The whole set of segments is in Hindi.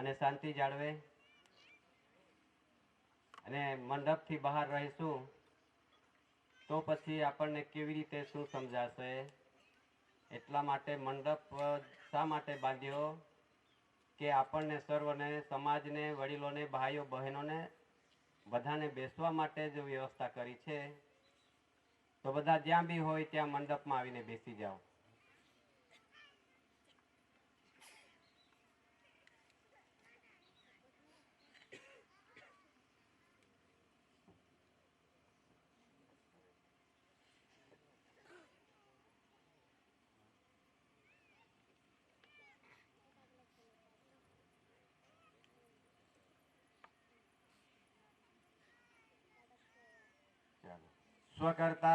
અને શાંતિ જાળવે અને મંડપથી બહાર રહીશું તો પછી આપણને કેવી રીતે શું સમજાશે। એટલા માટે મંડપ શા માટે બાંધ્યો કે આપણને સર્વને, સમાજને, વડીલોને, ભાઈઓ બહેનોને બધાને બેસવા માટે જ વ્યવસ્થા કરી છે। તો બધા જ્યાં બી હોય ત્યાં મંડપમાં આવીને બેસી જાઓ। स्वकर्ता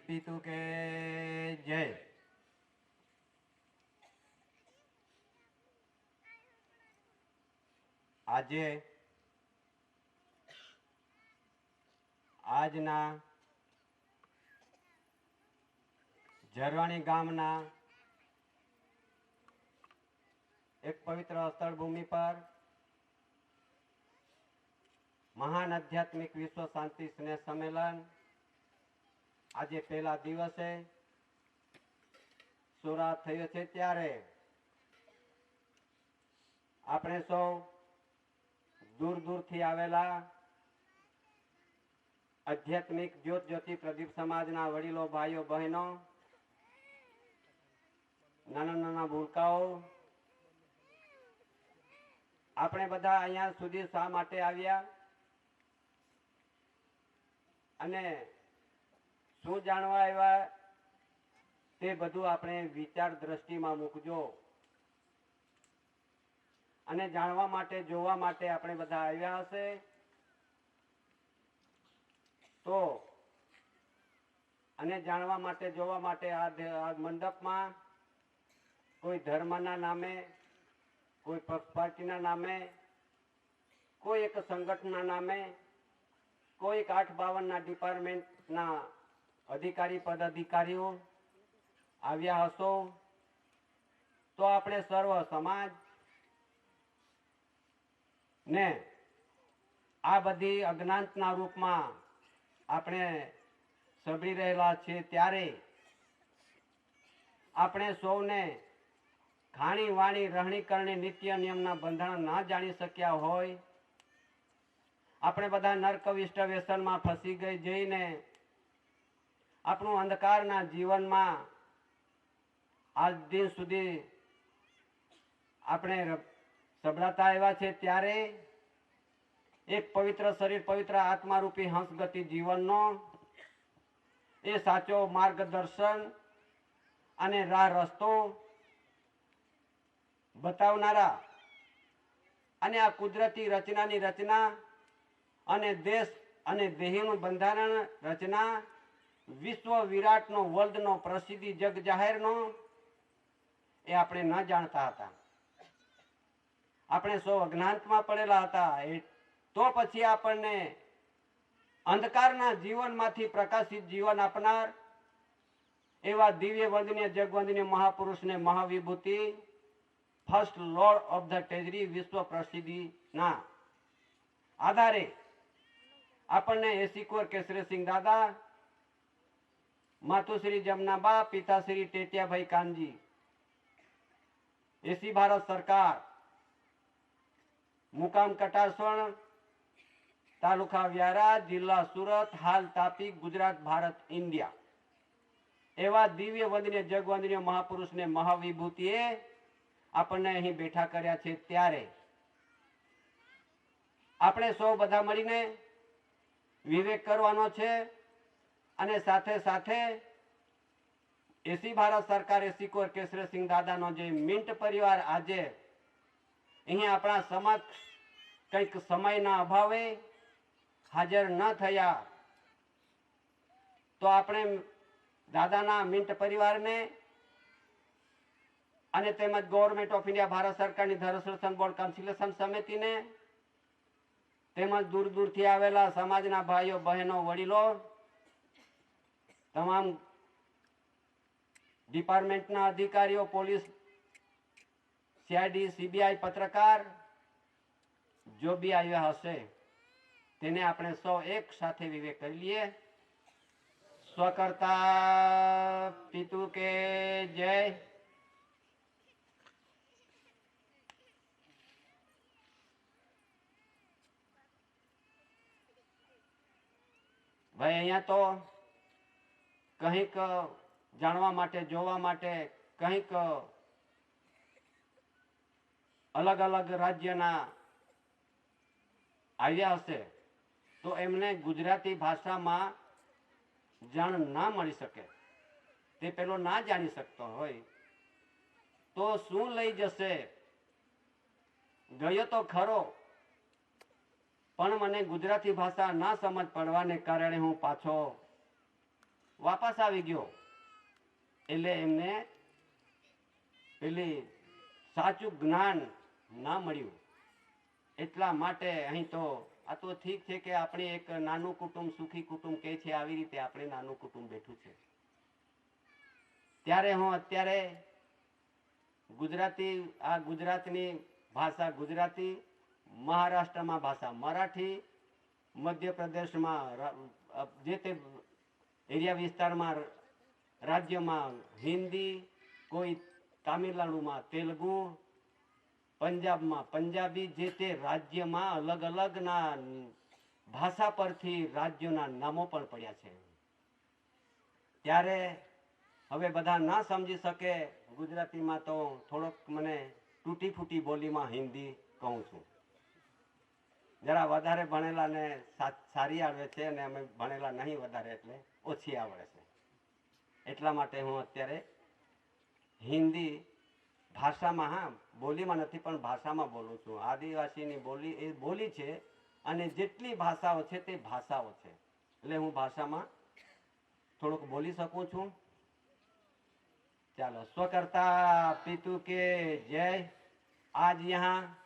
पितु के जय। આજે આજના ઝરવાણી ગામના એક પવિત્ર સ્થળ ભૂમિ પર महान आध्यात्मिक विश्व शांति स्नेह सम्मेलन आज पहला दिवसे शुरुआत थयो छे त्यारे आपणे सौ दूर दूर थी आवेला आध्यात्मिक ज्योत ज्योति प्रदीप समाजना वडीलो, भाईओ, बहनों, नाना नाना भूलकाओ आपणे बधा अहींया सुधी शा माटे आव्या અને શું જાણવા આવ્યા તે બધું આપણે વિચાર દ્રષ્ટિમાં મૂકજો અને જાણવા માટે, જોવા માટે આપણે બધા આવ્યા હશે તો અને જાણવા માટે, જોવા માટે આ મંડપમાં કોઈ ધર્મના નામે, કોઈ પક્ષ પાર્ટીના નામે, કોઈ એક સંગઠનના નામે, कोई 852 डिपार्टमेंट अधिकारी पदाधिकारीओ आव्या हशो तो आपणे सर्व समाज ने आ बधी अज्ञानना रूप में आपणे सबरी रहेला छे त्यारे आपणे सौने खाणी वाणी रहणी करणी नित्य नियमना बंधन न जाणी शक्या होय આપણે બધા નરકવિષ્ટ વ્યસનમાં ફસી ગઈ જઈને આપણું અંધકારના જીવનમાં આજ દિન સુધી આપણે સબળાતા આવ્યા છે ત્યારે એક પવિત્ર શરીર, પવિત્ર આત્મારૂપી હંસગતિ જીવનનો એ સાચો માર્ગદર્શન અને રાહ રસ્તો બતાવનારા અને આ કુદરતી રચનાની રચના અને દેશ અને દેહીનું બંધારણ રચના વિશ્વ વિરાટનો, વર્લ્ડનો, પ્રસિદ્ધિ જગ જાહેરનો એ આપણે ન જાણતા હતા। આપણે સૌ અજ્ઞાનમાં પડેલા હતા। તો પછી આપણને અંધકારના જીવનમાંથી પ્રકાશિત જીવન આપનાર એવા દિવ્ય વંદનીય જગવંદનીય મહાપુરુષને મહાવિભૂતિ first lord of the treasury વિશ્વ પ્રસિદ્ધિના આધારે આપણને એસીકોર કેસરીસિંહ દાદા, मातुश्री जमनाबा, पिताश्री टेटियाभाई कानजी, एसी भारत सरकार, मुकाम कटारसण, तालुका व्यारा, जिला सूरत, हाल तापी, गुजरात, भारत, इंडिया एवा दिव्य वंदनीय जगवंदनीय महापुरुष ने महाविभूतिए आपने अहीं बैठा कर्या छे त्यारे आपणे सौ बधा मळीने विवेक करवानो छे અને સાથે સાથે એસી ભારત સરકાર એસીકોર કેસરીસિંહ દાદાનો જે મિન્ટ પરિવાર આજે અહીંયા આપણા સમક્ષ કંઈક સમયના અભાવે હાજર ન થયા તો આપણે દાદાના મિન્ટ પરિવારને અને તેમજ ગવર્મેન્ટ ઓફ ઇન્ડિયા ભારત સરકારની ધર્મ બોર્ડ કન્સલ્ટેશન સમિતિને તેમજ દૂર દૂરથી આવેલા સમાજના ભાઈઓ બહેનો વડીલો तमाम डिपार्टमेंटना अधिकारीओ, पोलीस सीआईडी सीबीआई पत्रकार जो भी आया हशे तेने આપણે સૌ એક સાથે વિવેક કરી લઈએ। स्वकर्ता पितु के जय। भाई अहियां तो કંઈક જાણવા માટે જોવા માટે કંઈક અલગ અલગ રાજ્યના આવ્યા હશે તો એમને ગુજરાતી ભાષામાં જાણ ના મળી શકે, તે પેલો ના જાણી શકતો હોય તો શું લઈ જશે? ગયો તો ખરો પણ મને ગુજરાતી ભાષા ના સમજ પડવાને કારણે હું પાછો વાપસ આવી ગયો। એટલે એમને પેલી સાચું જ્ઞાન ના મળ્યું। એટલા માટે અહીં તો આ તો ઠીક છે કે આપણે એક નાનું કુટુંબ સુખી કુટુંબ કહે છે, આવી રીતે આપણે નાનું કુટુંબ બેઠું છે। ત્યારે હું અત્યારે ગુજરાતી આ ગુજરાતની ભાષા ગુજરાતી, મહારાષ્ટ્રમાં ભાષા મરાઠી, મધ્યપ્રદેશમાં જે તે એરિયા વિસ્તારમાં રાજ્યમાં हिंदी, कोई तमिलनाडुમાં तेलुगु, पंजाबમાં पंजाबी, जे ते राज्यમાં अलग अलग ना भाषा परथी राज्योना नामो पण पड्या छे। त्यारे हवे बधा ना समजी सके गुजरातीमां तो थोड़ोक मने तूटी फूटी बोलीमां हिंदी कहूं छुं। जरा वधारे भणेला ने सारी आवे छे अने अमे भणेला नहीं वधारे एटले ओછી आवडे छे। એટલા માટે હું અત્યારે હિન્દી ભાષામાં, હા બોલીમાં નથી પણ ભાષામાં બોલું છું। આદિવાસીની બોલી એ બોલી છે અને જેટલી ભાષાઓ છે તે ભાષાઓ છે, એટલે હું ભાષામાં થોડુંક બોલી શકું છું। ચાલો, स्वकर्ता पितु के जय। आज यहाँ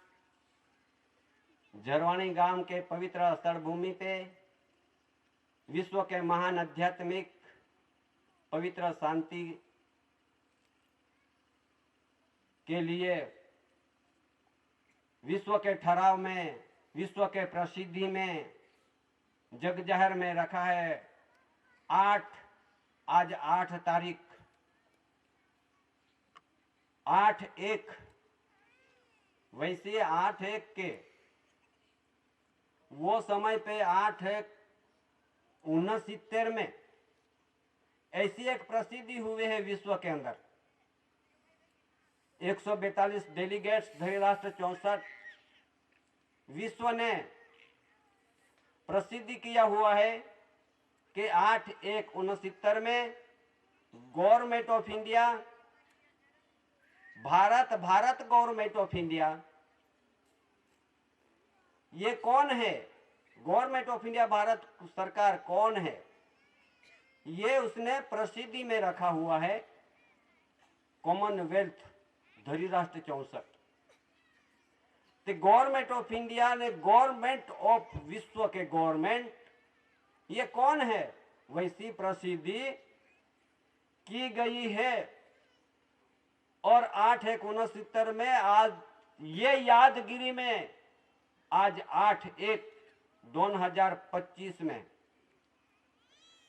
झरवाणी गांव के पवित्र स्थल भूमि पे विश्व के महान आध्यात्मिक पवित्र शांति के लिए विश्व के ठहराव में, विश्व के प्रसिद्धि में, जग जाहिर में रखा है। आज 8 तारीख 8/1 वैसे 8/1 के वो समय पे 8/1/69 में ऐसी एक प्रसिद्धि हुई है विश्व के अंदर। 142 डेलीगेट्स, धरीराष्ट्र 64, विश्व ने प्रसिद्धि किया हुआ है कि 8/1/69 में government of India, Bharat government of India, ये कौन है? गवर्नमेंट ऑफ इंडिया भारत सरकार कौन है? ये उसने प्रसिद्धि में रखा हुआ है कॉमनवेल्थ धरीराष्ट्र 64। तो गवर्नमेंट ऑफ इंडिया ने गवर्नमेंट ऑफ विश्व के गवर्नमेंट, ये कौन है? वैसी प्रसिद्धि की गई है। और 8/1/69 में आज ये यादगिरी में आज 8/1/2025 में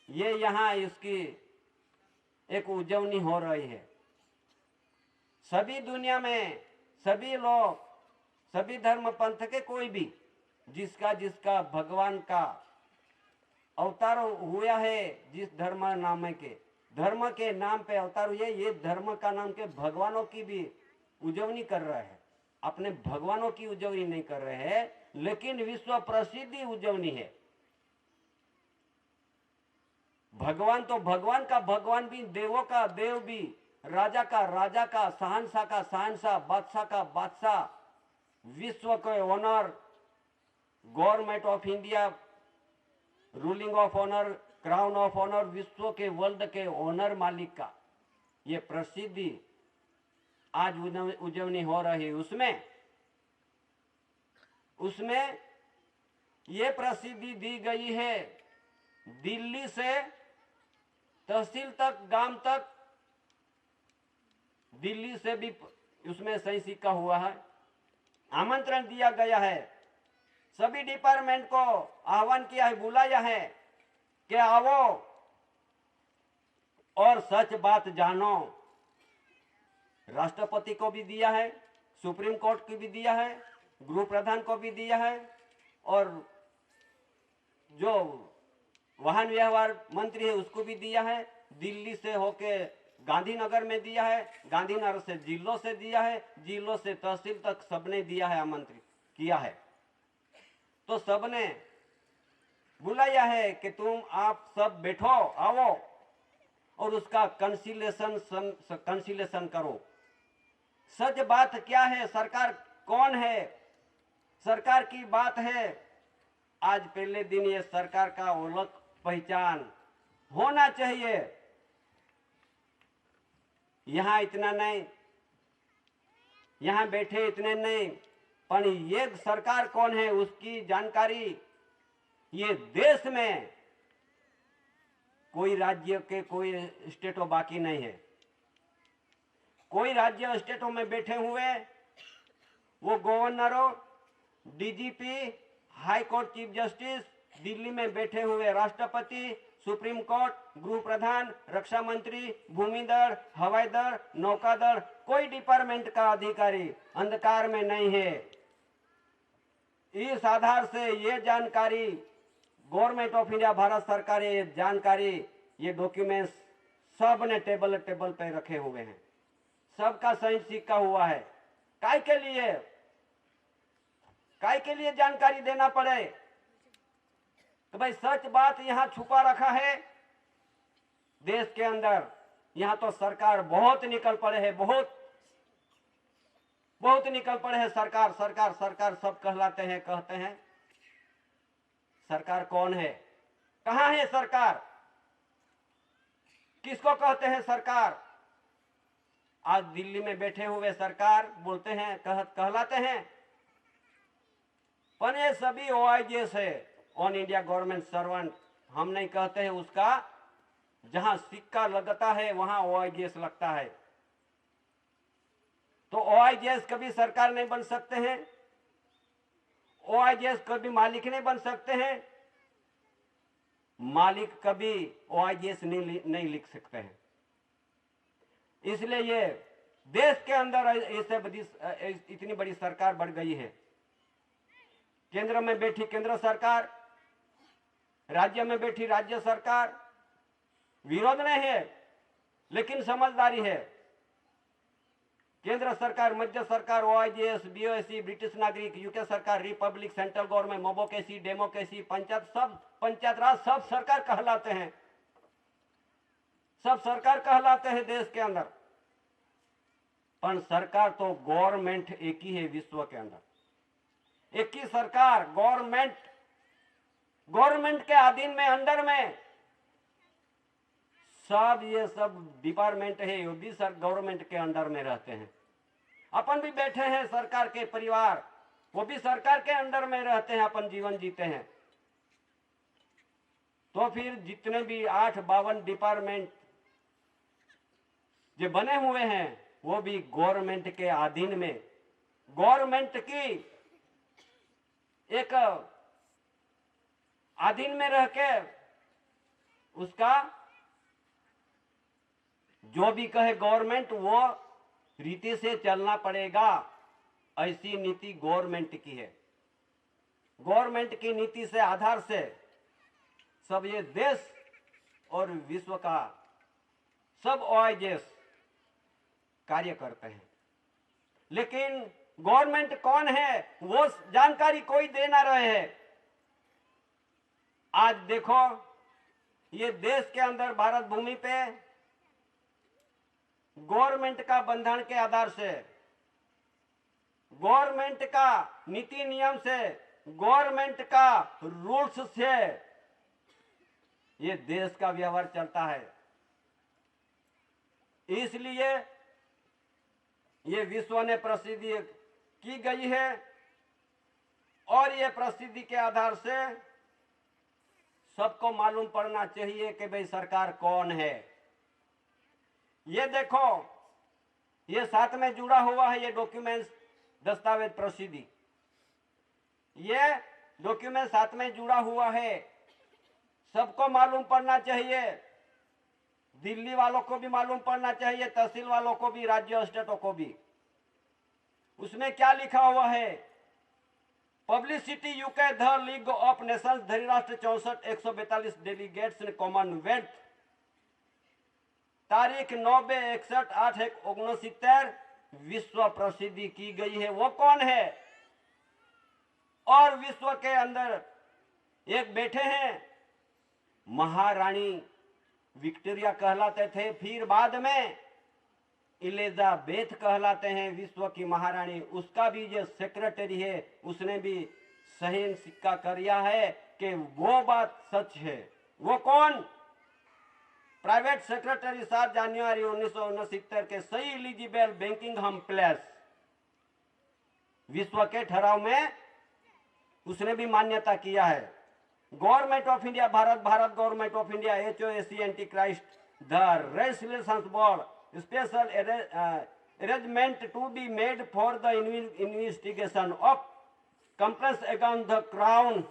ये यहाँ इसकी एक उजवनी हो रही है। सभी दुनिया में सभी लोग, सभी धर्म पंथ के कोई भी जिसका जिसका भगवान का अवतार हुआ है, जिस धर्म के नाम पे अवतार हुए, ये धर्म का नाम के भगवानों की भी उजवनी कर रहे हैं। अपने भगवानों की उजवनी नहीं कर रहे हैं, लेकिन विश्व प्रसिद्धि उजवनी है। भगवान तो भगवान का भगवान भी, देवों का देव भी, राजा का राजा का, शहंशाह का शहंशाह, बादशाह का बादशाह, विश्व के honour, government of India, ruling of honour, crown of honour, विश्व के वर्ल्ड के ऑनर मालिक का ये प्रसिद्धि आज उजवनी हो रही। उसमें ये प्रसिद्धि दी गई है दिल्ली से तहसील तक, गांव तक, दिल्ली से भी उसमें सही सिक्का हुआ है। आमंत्रण दिया गया है, सभी डिपार्टमेंट को आह्वान किया है, बुलाया है कि आओ और सच बात जानो। राष्ट्रपति को भी दिया है, सुप्रीम कोर्ट को भी दिया है, गृह प्रधान को भी दिया है, और जो वाहन व्यवहार मंत्री है उसको भी दिया है। दिल्ली से होके गांधीनगर में दिया है, गांधीनगर से जिलों से दिया है, जिलों से तहसील तक सबने दिया है, आमंत्रित किया है। तो सबने बुलाया है कि तुम आप सब बैठो, आओ और उसका कंसिलेशन करो। सच बात क्या है, सरकार कौन है, सरकार की बात है। आज पहले दिन ये सरकार का ओळख पहचान होना चाहिए। यहां इतना नहीं, यहां बैठे इतने नहीं, पर ये सरकार कौन है उसकी जानकारी ये देश में कोई राज्य के कोई स्टेटों बाकी नहीं है। कोई राज्य स्टेटों में बैठे हुए वो गवर्नरों, DGP, high court chief justice, Delhi में बैठे हुए राष्ट्रपति, सुप्रीम कोर्ट, गृह प्रधान, रक्षा मंत्री, भूमि दल, हवाई दल, नौकादल, कोई डिपार्टमेंट का अधिकारी अंधकार में नहीं है। इस आधार से ये जानकारी गवर्नमेंट ऑफ इंडिया, भारत सरकार, ये जानकारी, ये डॉक्यूमेंट्स सब ने टेबल पे रखे हुए हैं, सबका सही सिक्का हुआ है। काय के लिए जानकारी देना पड़े? तो भाई सच बात यहां छुपा रखा है देश के अंदर। यहां तो सरकार बहुत निकल पड़े हैं, बहुत निकल पड़े हैं। सरकार सरकार सरकार सब कहलाते हैं, कहते हैं। सरकार कौन है, कहां है सरकार, किसको कहते हैं सरकार? आज दिल्ली में बैठे हुए सरकार बोलते हैं, कहलाते हैं, पर ये सभी OIGS है, ऑन इंडिया गवर्नमेंट सर्वेंट। हम नहीं कहते हैं उसका, जहां सिक्का लगता है वहां OIGS लगता है। तो OIGS कभी सरकार नहीं बन सकते हैं, OIGS कभी मालिक नहीं बन सकते हैं, मालिक कभी OIGS नहीं लिख सकते हैं। इसलिए ये देश के अंदर ऐसे इतनी बड़ी सरकार बढ़ गई है। केंद्र में बैठी केंद्र सरकार, राज्य में बैठी राज्य सरकार। विरोध नहीं है लेकिन समझदारी है। केंद्र सरकार, मध्य सरकार, OIGS, BOSC, ब्रिटिश नागरिक, यूके सरकार, republic, central government, mobocracy, democracy, panchayat raj, सब सरकार कहलाते हैं, सब सरकार कहलाते हैं देश के अंदर। पर सरकार तो गवर्नमेंट एक ही है विश्व के अंदर, एक ही सरकार, गवर्नमेंट के अधीन में, अंडर में सब ये सब डिपार्टमेंट है, वो भी सर गवर्नमेंट के अंडर में रहते हैं। अपन भी बैठे हैं सरकार के परिवार, वो भी सरकार के अंडर में रहते हैं, अपन जीवन जीते हैं। तो फिर जितने भी 52 डिपार्टमेंट जो बने हुए हैं वो भी गवर्नमेंट के अधीन में, गवर्नमेंट की एक अधीन में रह के उसका जो भी कहे गवर्नमेंट वो रीति से चलना पड़ेगा। ऐसी नीति गवर्नमेंट की है। गवर्नमेंट की नीति से, आधार से सब ये देश और विश्व का सब OIGS कार्य करते हैं। लेकिन गवर्नमेंट कौन है वो जानकारी कोई दे ना रहे हैं। आज देखो ये देश के अंदर भारत भूमि पे गवर्नमेंट का बंधन के आधार से, गवर्नमेंट का नीति नियम से, गवर्नमेंट का रूल्स से ये देश का व्यवहार चलता है। इसलिए ये विश्व ने प्रसिद्धि की गई है और ये प्रसिद्धि के आधार से सबको मालूम पड़ना चाहिए कि भाई सरकार कौन है। ये देखो ये साथ में जुड़ा हुआ है, ये डॉक्यूमेंट्स, दस्तावेज प्रसिद्धि, ये डॉक्यूमेंट साथ में जुड़ा हुआ है, सबको मालूम पड़ना चाहिए। दिल्ली वालों को भी मालूम पड़ना चाहिए, तहसील वालों को भी, राज्य स्टेटों को भी। उसमें क्या लिखा हुआ है? पब्लिसिटी यूके ध लीग ऑफ नेशंस धरीराष्ट्र 64 142 डेलीगेट्स ने कॉमनवेल्थ तारीख 9/61/8/1969 विश्व प्रसिद्धि की गई है। वो कौन है? और विश्व के अंदर एक बैठे हैं, महारानी विक्टोरिया कहलाते थे, फिर बाद में इलिजाबेथ कहलाते हैं, विश्व की महारानी। उसका भी जो सेक्रेटरी है उसने भी सही सिक्का किया है कि वो बात सच है। वो कौन? प्राइवेट सेक्रेटरी 7 जनवरी 1969 के सही एलिजिबल बेकिंगहम प्लेस, विश्व के ठहराव में उसने भी मान्यता किया है। Government of India, Bharat government of India, HOAC anti Christ the legislations board special arrangement to be made for the investigation of complaints against the crown.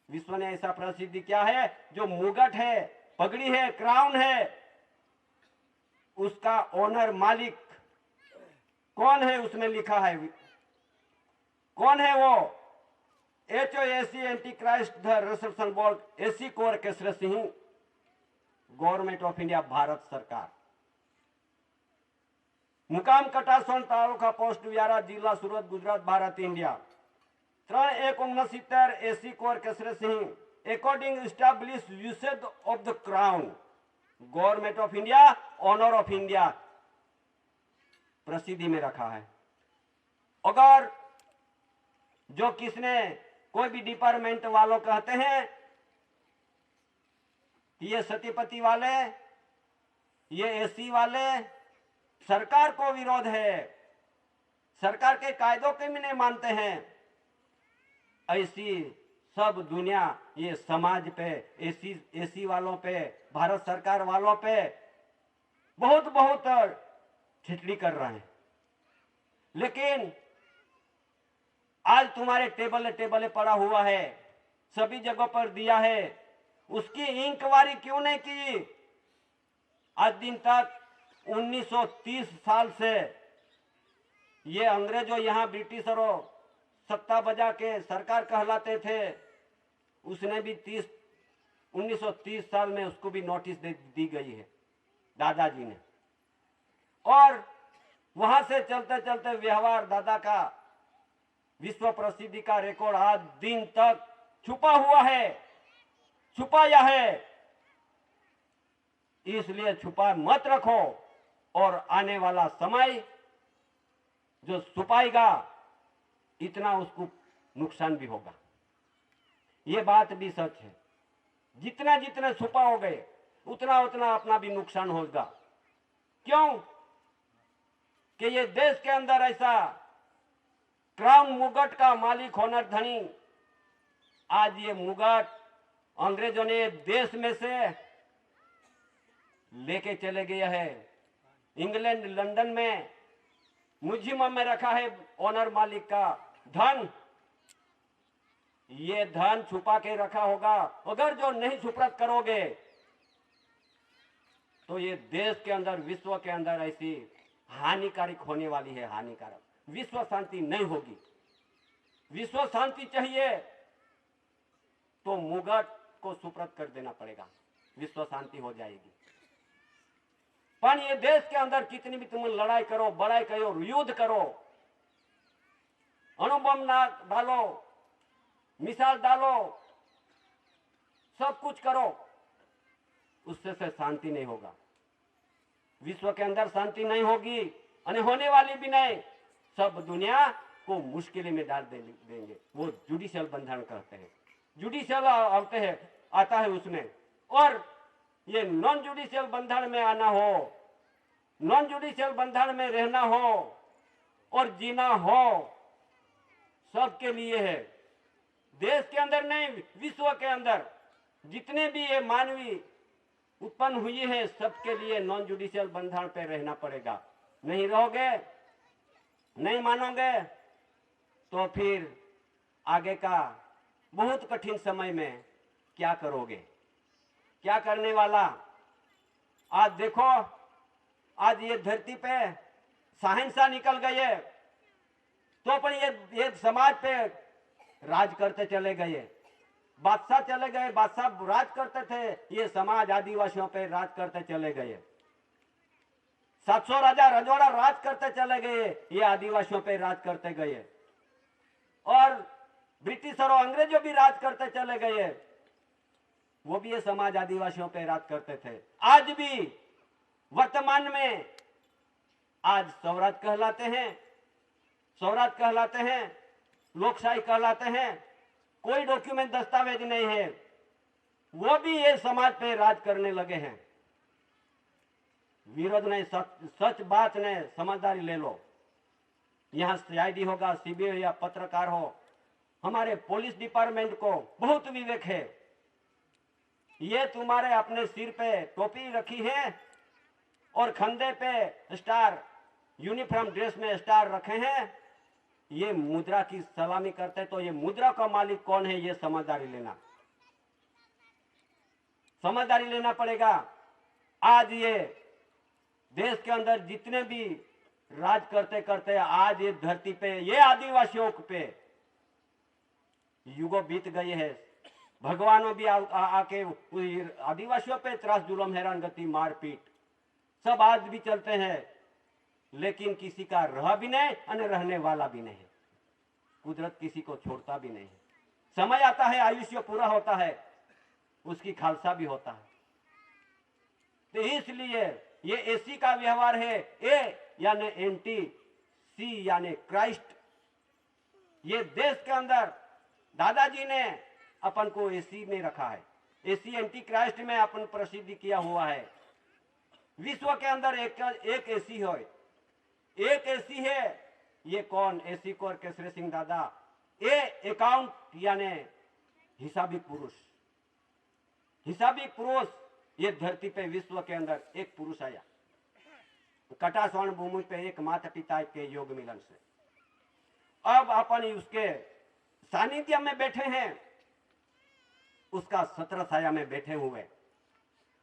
विश्व ने ऐसा प्रसिद्धि किया है, जो मुगट है, पगड़ी है, क्राउन है, उसका ओनर, मालिक कौन है उसमें लिखा है। कौन है वो? HOAC anti Christ the legislation board, AC Kor Kesari Singh, government of India, Bharat सरकार। मुकाम कटासोन तालुका पोस्ट व्यारा, जिला Surat, Gujarat, Bharat, India. 3/1/69 AC Kor Kesari Singh according establish usage of the crown, government of India, honour of India, प्रसिद्धि में रखा है। अगर जो किसने कोई भी डिपार्टमेंट वालों कहते हैं कि ये सतीपति वाले, ये AC वाले सरकार को विरोध है, सरकार के कायदों के भी नहीं मानते हैं, ऐसी सब दुनिया ये समाज पे, AC वालों पे, भारत सरकार वालों पे बहुत बहुत ठिठली कर रहे हैं। लेकिन आज तुम्हारे टेबल पड़ा हुआ है, सभी जगहों पर दिया है, उसकी इंक्वायरी क्यों नहीं की? आज दिन तक 1930 साल से ये अंग्रेजों यहाँ ब्रिटिशरों सत्ता बजा के सरकार कहलाते थे, उसने भी 1930 साल में उसको भी नोटिस दी गई है दादाजी ने। और वहां से चलते चलते व्यवहार दादा का विश्व प्रसिद्धि का रिकॉर्ड आज दिन तक छुपा हुआ है, छुपाया है। इसलिए छुपा मत रखो, और आने वाला समय जो छुपाएगा इतना उसको नुकसान भी होगा। ये बात भी सच है। जितना जितना छुपाओगे उतना उतना अपना भी नुकसान होगा। क्यों? कि ये देश के अंदर ऐसा क्राउन मुगट का मालिक होना धनी, आज ये मुगट अंग्रेजों ने देश में से लेके चले गए है। इंग्लैंड, लंदन में म्यूजियम में रखा है ओनर, मालिक का धन। ये धन छुपा के रखा होगा। अगर जो नहीं सुपुर्द करोगे तो ये देश के अंदर, विश्व के अंदर ऐसी हानिकारक होने वाली है, हानिकारक। विश्व शांति नहीं होगी। विश्व शांति चाहिए तो मुगट को सुपुर्द कर देना पड़ेगा, विश्व शांति हो जाएगी। पर ये देश के अंदर कितनी भी तुम लड़ाई करो, बड़ाई करो, युद्ध करो, अणुबम ना डालो, मिसाइल डालो, सब कुछ करो, उससे से शांति नहीं होगा। विश्व के अंदर शांति नहीं होगी, और होने वाली भी नहीं। सब दुनिया को मुश्किल में डाल देंगे। वो जुडिशियल बंधन कहते हैं, जुडिशियल आता है उसमें। और ये नॉन जुडिशियल बंधन में आना हो, नॉन जुडिशियल बंधन में रहना हो और जीना हो, सबके लिए है। देश के अंदर नहीं, विश्व के अंदर जितने भी ये मानवी उत्पन्न हुई है, सबके लिए नॉन जुडिशियल बंधन पे रहना पड़ेगा। नहीं रहोगे, नहीं मानोगे, तो फिर आगे का बहुत कठिन समय में क्या करोगे, क्या करने वाला। आज देखो, आज ये धरती पे शहंशाह निकल गए, तो पर ये समाज पे राज करते चले गए, बादशाह चले गए, बादशाह राज करते थे, ये समाज आदिवासियों पे राज करते चले गए। 700 राजा रजवाड़ा राज करते चले गए, ये आदिवासियों पे राज करते गए। और ब्रिटिश और अंग्रेजों भी राज करते चले गए, वो भी ये समाज आदिवासियों पे राज करते थे। आज भी वर्तमान में आज स्वराज कहलाते हैं, स्वराज कहलाते हैं, लोकशाही कहलाते हैं, कोई डॉक्यूमेंट दस्तावेज नहीं है, वो भी ये समाज पे राज करने लगे हैं। विरोध नहीं, सच बात नहीं, समझदारी ले लो। यहाँ सीआईडी होगा, सीबीआई या पत्रकार हो, हमारे पुलिस डिपार्टमेंट को बहुत विवेक है। ये तुम्हारे अपने सिर पे टोपी रखी है और कंधे पे स्टार, यूनिफॉर्म ड्रेस में स्टार रखे हैं, ये मुद्रा की सलामी करते, तो ये मुद्रा का मालिक कौन है, ये समझदारी लेना, समझदारी लेना पड़ेगा। आज ये देश के अंदर जितने भी राज करते करते आज ये धरती पे, ये आदिवासियों पे युगों बीत गए हैं। भगवानों भी आके आदिवासियों पे त्रास, जुल्म, हैरान गति, मारपीट सब आज भी चलते हैं, लेकिन किसी का रह भी नहीं और रहने वाला भी नहीं। कुदरत किसी को छोड़ता भी नहीं। समय आता है, आयुष्य पूरा होता है, उसकी खालसा भी होता है। तो इसलिए ये एसी का व्यवहार है, ए यानी एंटी, सी यानी क्राइस्ट। ये देश के अंदर दादाजी ने अपन को एसी में रखा है, एसी एंटी क्राइस्ट में अपन प्रसिद्धि किया हुआ है। विश्व के अंदर एक एसी है, एक एसी है, ये कौन, एसी कोर केसरी सिंह दादा, ए अकाउंट यानी हिसाबी पुरुष, हिसाबी पुरुष। ये धरती पे विश्व के अंदर एक पुरुष आया, कटा स्वर्ण भूमि पे एक माता पिता के योग मिलन से। अब अपन उसके सानिध्य में बैठे हैं, उसका छत्र छाया में बैठे हुए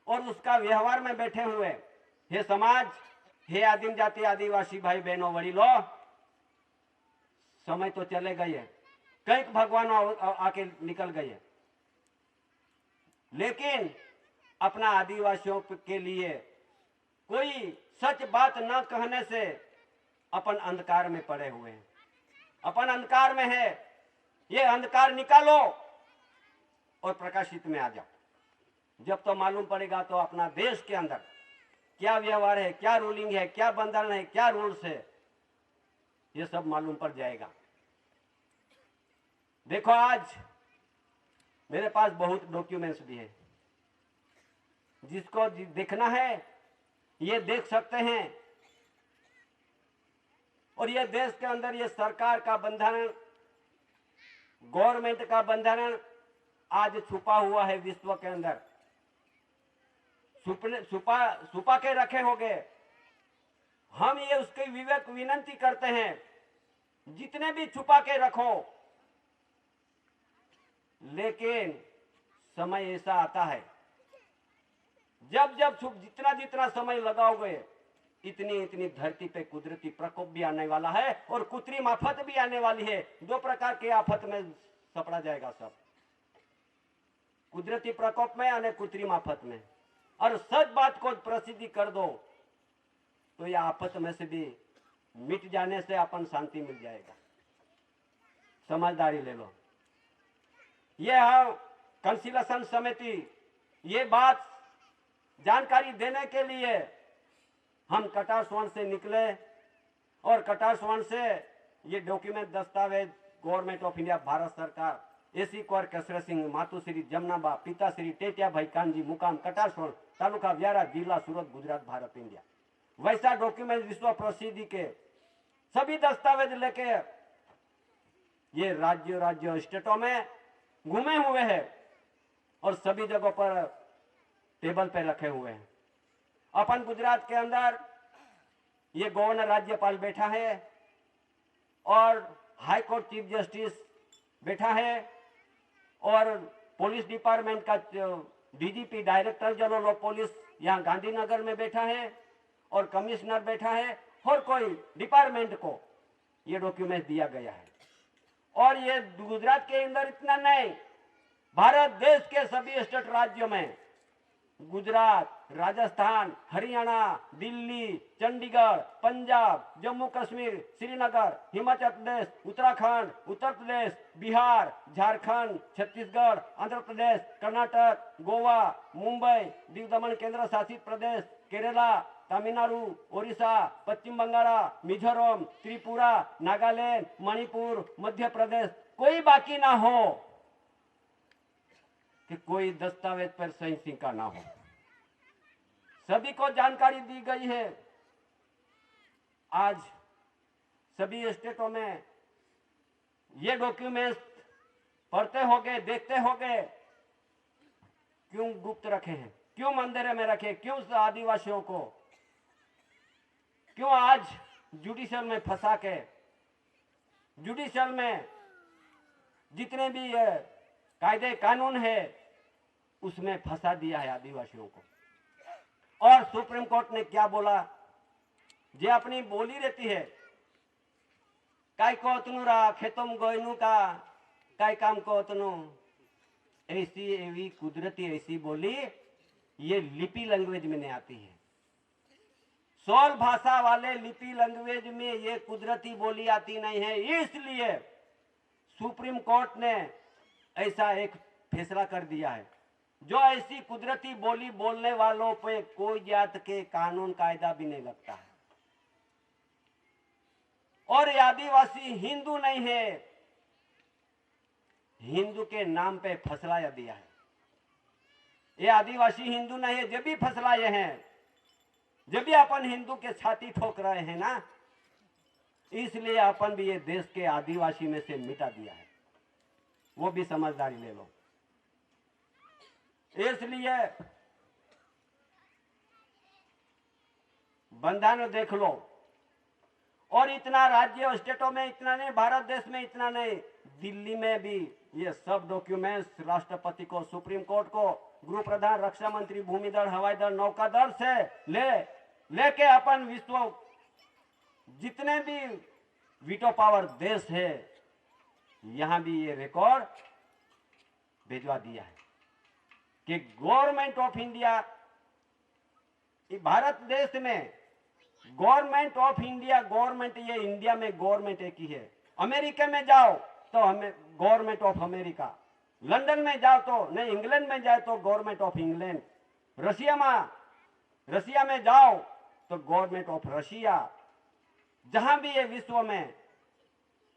और उसका व्यवहार में बैठे हुए। हे समाज, हे आदिम जाति आदिवासी भाई बहनों वडीलों, समय तो चले गए, कई भगवान आके निकल गए, लेकिन अपना आदिवासियों के लिए कोई सच बात न कहने से अपन अंधकार में पड़े हुए हैं, अपन अंधकार में है। ये अंधकार निकालो और प्रकाशित में आ जाओ। जब तो मालूम पड़ेगा तो अपना देश के अंदर क्या व्यवहार है, क्या रूलिंग है, क्या बंधन है, क्या रूल्स है, ये सब मालूम पड़ जाएगा। देखो, आज मेरे पास बहुत डॉक्यूमेंट्स भी है, जिसको देखना है ये देख सकते हैं। और ये देश के अंदर ये सरकार का बंधन, गवर्नमेंट का बंधन आज छुपा हुआ है विश्व के अंदर, छुपा के रखे होंगे। हम ये उसके विवेक विनंती करते हैं, जितने भी छुपा के रखो, लेकिन समय ऐसा आता है जब जितना जितना समय लगाओगे, इतनी धरती पे कुदरती प्रकोप भी आने वाला है और कृत्रिम आफत भी आने वाली है। दो प्रकार के आफत में सपड़ा जाएगा सब, कुदरती प्रकोप में और कृत्रिम आफत में। और सच बात को प्रसिद्धि कर दो तो यह आफत में से भी मिट जाने से अपन शांति मिल जाएगा। समझदारी ले लो। यह कंसिलेशन समिति ये बात जानकारी देने के लिए हम कटार स्वर्ण से निकले और कटार स्वर्ण से ये डॉक्यूमेंट दस्तावेज गवर्नमेंट ऑफ इंडिया भारत सरकार, एसी कोर केसरी सिंह, मातुश्री जमनाबा, पिताश्री टेटिया भाई कानजी, मुकाम कटार स्वर्ण, तालुका व्यारा, जिला सूरत, गुजरात, भारत, इंडिया। वैसा डॉक्यूमेंट विश्व प्रसिद्धि के सभी दस्तावेज लेके ये राज्य स्टेटों में घूमे हुए हैं और सभी जगहों पर टेबल पे रखे हुए हैं। अपन गुजरात के अंदर ये गवर्नर राज्यपाल बैठा है और हाई कोर्ट चीफ जस्टिस बैठा है और पुलिस डिपार्टमेंट का DGP director general of police यहाँ गांधीनगर में बैठा है और कमिश्नर बैठा है और कोई डिपार्टमेंट को ये डॉक्यूमेंट दिया गया है। और ये गुजरात के अंदर इतना नहीं, भारत देश के सभी स्टेट राज्यों में, गुजरात, राजस्थान, हरियाणा, दिल्ली, चंडीगढ़, पंजाब, जम्मू कश्मीर, श्रीनगर, हिमाचल प्रदेश, उत्तराखंड, उत्तर प्रदेश, बिहार, झारखंड, छत्तीसगढ़, आंध्र प्रदेश, कर्नाटक, गोवा, मुंबई, दीव दमन केंद्र शासित प्रदेश, केरला, तमिलनाडु, ओडिशा, पश्चिम बंगाल, मिजोरम, त्रिपुरा, नागालैंड, मणिपुर, मध्य प्रदेश, कोई बाकी ना हो कि कोई दस्तावेज पर सही सिक्का ना हो। सभी को जानकारी दी गई है। आज सभी स्टेटों में ये डॉक्यूमेंट्स पढ़ते होंगे, देखते होंगे, क्यों गुप्त रखे हैं, क्यों मंदिर में रखे, क्यों आदिवासियों को, क्यों आज जुडिशल में फंसा के, जुडिशल में जितने भी कायदे कानून है उसमें फंसा दिया है आदिवासियों को। और सुप्रीम कोर्ट ने क्या बोला, जे अपनी बोली रहती है, काय को अतनु रा खेतम गोयनु का काय काम को अतनु, ऐसी एवी कुदरती ऐसी बोली ये लिपि लैंग्वेज में नहीं आती है। 16 भाषा वाले लिपि लैंग्वेज में ये कुदरती बोली आती नहीं है। इसलिए सुप्रीम कोर्ट ने ऐसा एक फैसला कर दिया है, जो ऐसी कुदरती बोली बोलने वालों पे कोई जात के कानून कायदा भी नहीं लगता है। और ये आदिवासी हिंदू नहीं है, हिंदू के नाम पे फसलाया दिया है। ये आदिवासी हिंदू नहीं है, जब भी फसलाए हैं, जब भी अपन हिंदू के छाती ठोक रहे हैं ना, इसलिए अपन भी ये देश के आदिवासी में से मिटा दिया है। वो भी समझदारी ले लो। इसलिए बंधन देख लो। और इतना राज्य स्टेटों में इतना नहीं, भारत देश में इतना नहीं, दिल्ली में भी ये सब डॉक्यूमेंट्स राष्ट्रपति को, सुप्रीम कोर्ट को, गृह प्रधान, रक्षा मंत्री, भूमि दल, हवाई दल, नौका दल से लेके अपन विश्व जितने भी वीटो पावर देश है, यहां भी ये रिकॉर्ड भिजवा दिया है कि गवर्नमेंट ऑफ इंडिया, भारत देश में गवर्नमेंट ऑफ इंडिया, गवर्नमेंट ये इंडिया में गवर्नमेंट एक ही है। अमेरिका में जाओ तो हमें गवर्नमेंट ऑफ अमेरिका, लंदन में जाओ तो नहीं, इंग्लैंड में जाए तो गवर्नमेंट ऑफ इंग्लैंड, रशिया में जाओ तो गवर्नमेंट ऑफ रशिया। जहां भी ये विश्व में,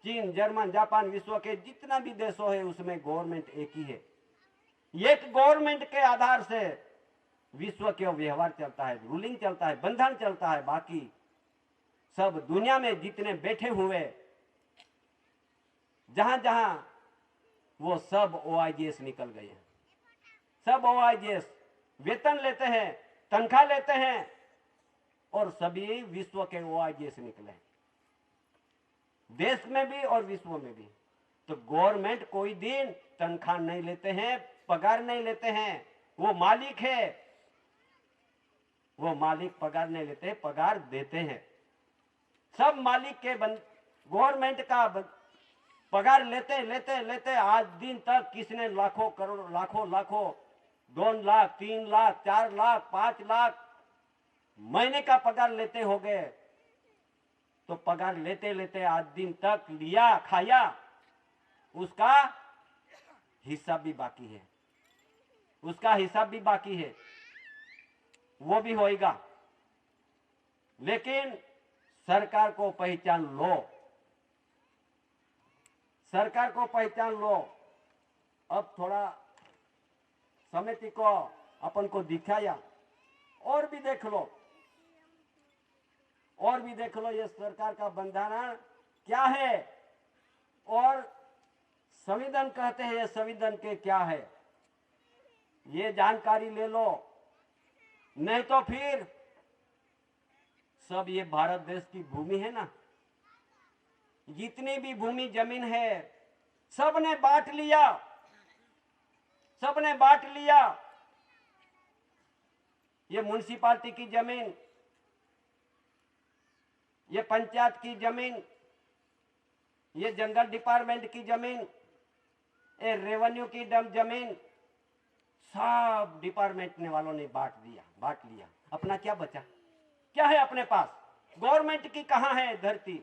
चीन, जर्मन, जापान, विश्व के जितना भी देशों है उसमें गवर्नमेंट एक ही है। एक गवर्नमेंट के आधार से विश्व के व्यवहार चलता है, रूलिंग चलता है, बंधन चलता है। बाकी सब दुनिया में जितने बैठे हुए जहां जहां, वो सब OIGS निकल गए हैं। सब OIGS वेतन लेते हैं, तनख्वाह लेते हैं, और सभी विश्व के OIGS निकले, देश में भी और विश्व में भी। तो गवर्नमेंट कोई दिन तनख्वाह नहीं लेते हैं, पगार नहीं लेते हैं। वो मालिक है, वो मालिक पगार नहीं लेते, पगार देते हैं। सब मालिक के गवर्नमेंट का पगार लेते लेते लेते आज दिन तक किसने लाखों करोड़, लाखों 2 लाख, 3 लाख, 4 लाख, 5 लाख महीने का पगार लेते हो गए। तो पगार लेते लेते आज दिन तक लिया, खाया, उसका हिसाब भी बाकी है, उसका हिसाब भी बाकी है, वो भी होएगा। लेकिन सरकार को पहचान लो, सरकार को पहचान लो। अब थोड़ा समिति को अपन को दिखाया, और भी देख लो, और भी देख लो ये सरकार का बंधारण क्या है, और संविधान कहते हैं ये संविधान के क्या है, ये जानकारी ले लो। नहीं तो फिर सब ये भारत देश की भूमि है ना, जितनी भी भूमि जमीन है सबने बांट लिया, सबने बांट लिया। ये म्युनिसिपालिटी की जमीन, ये पंचायत की जमीन, ये जंगल डिपार्टमेंट की जमीन, ये रेवेन्यू की जमीन, सब डिपार्टमेंट ने वालों ने बांट दिया, बांट लिया। अपना क्या बचा? क्या है अपने पास? गवर्नमेंट की कहां है धरती?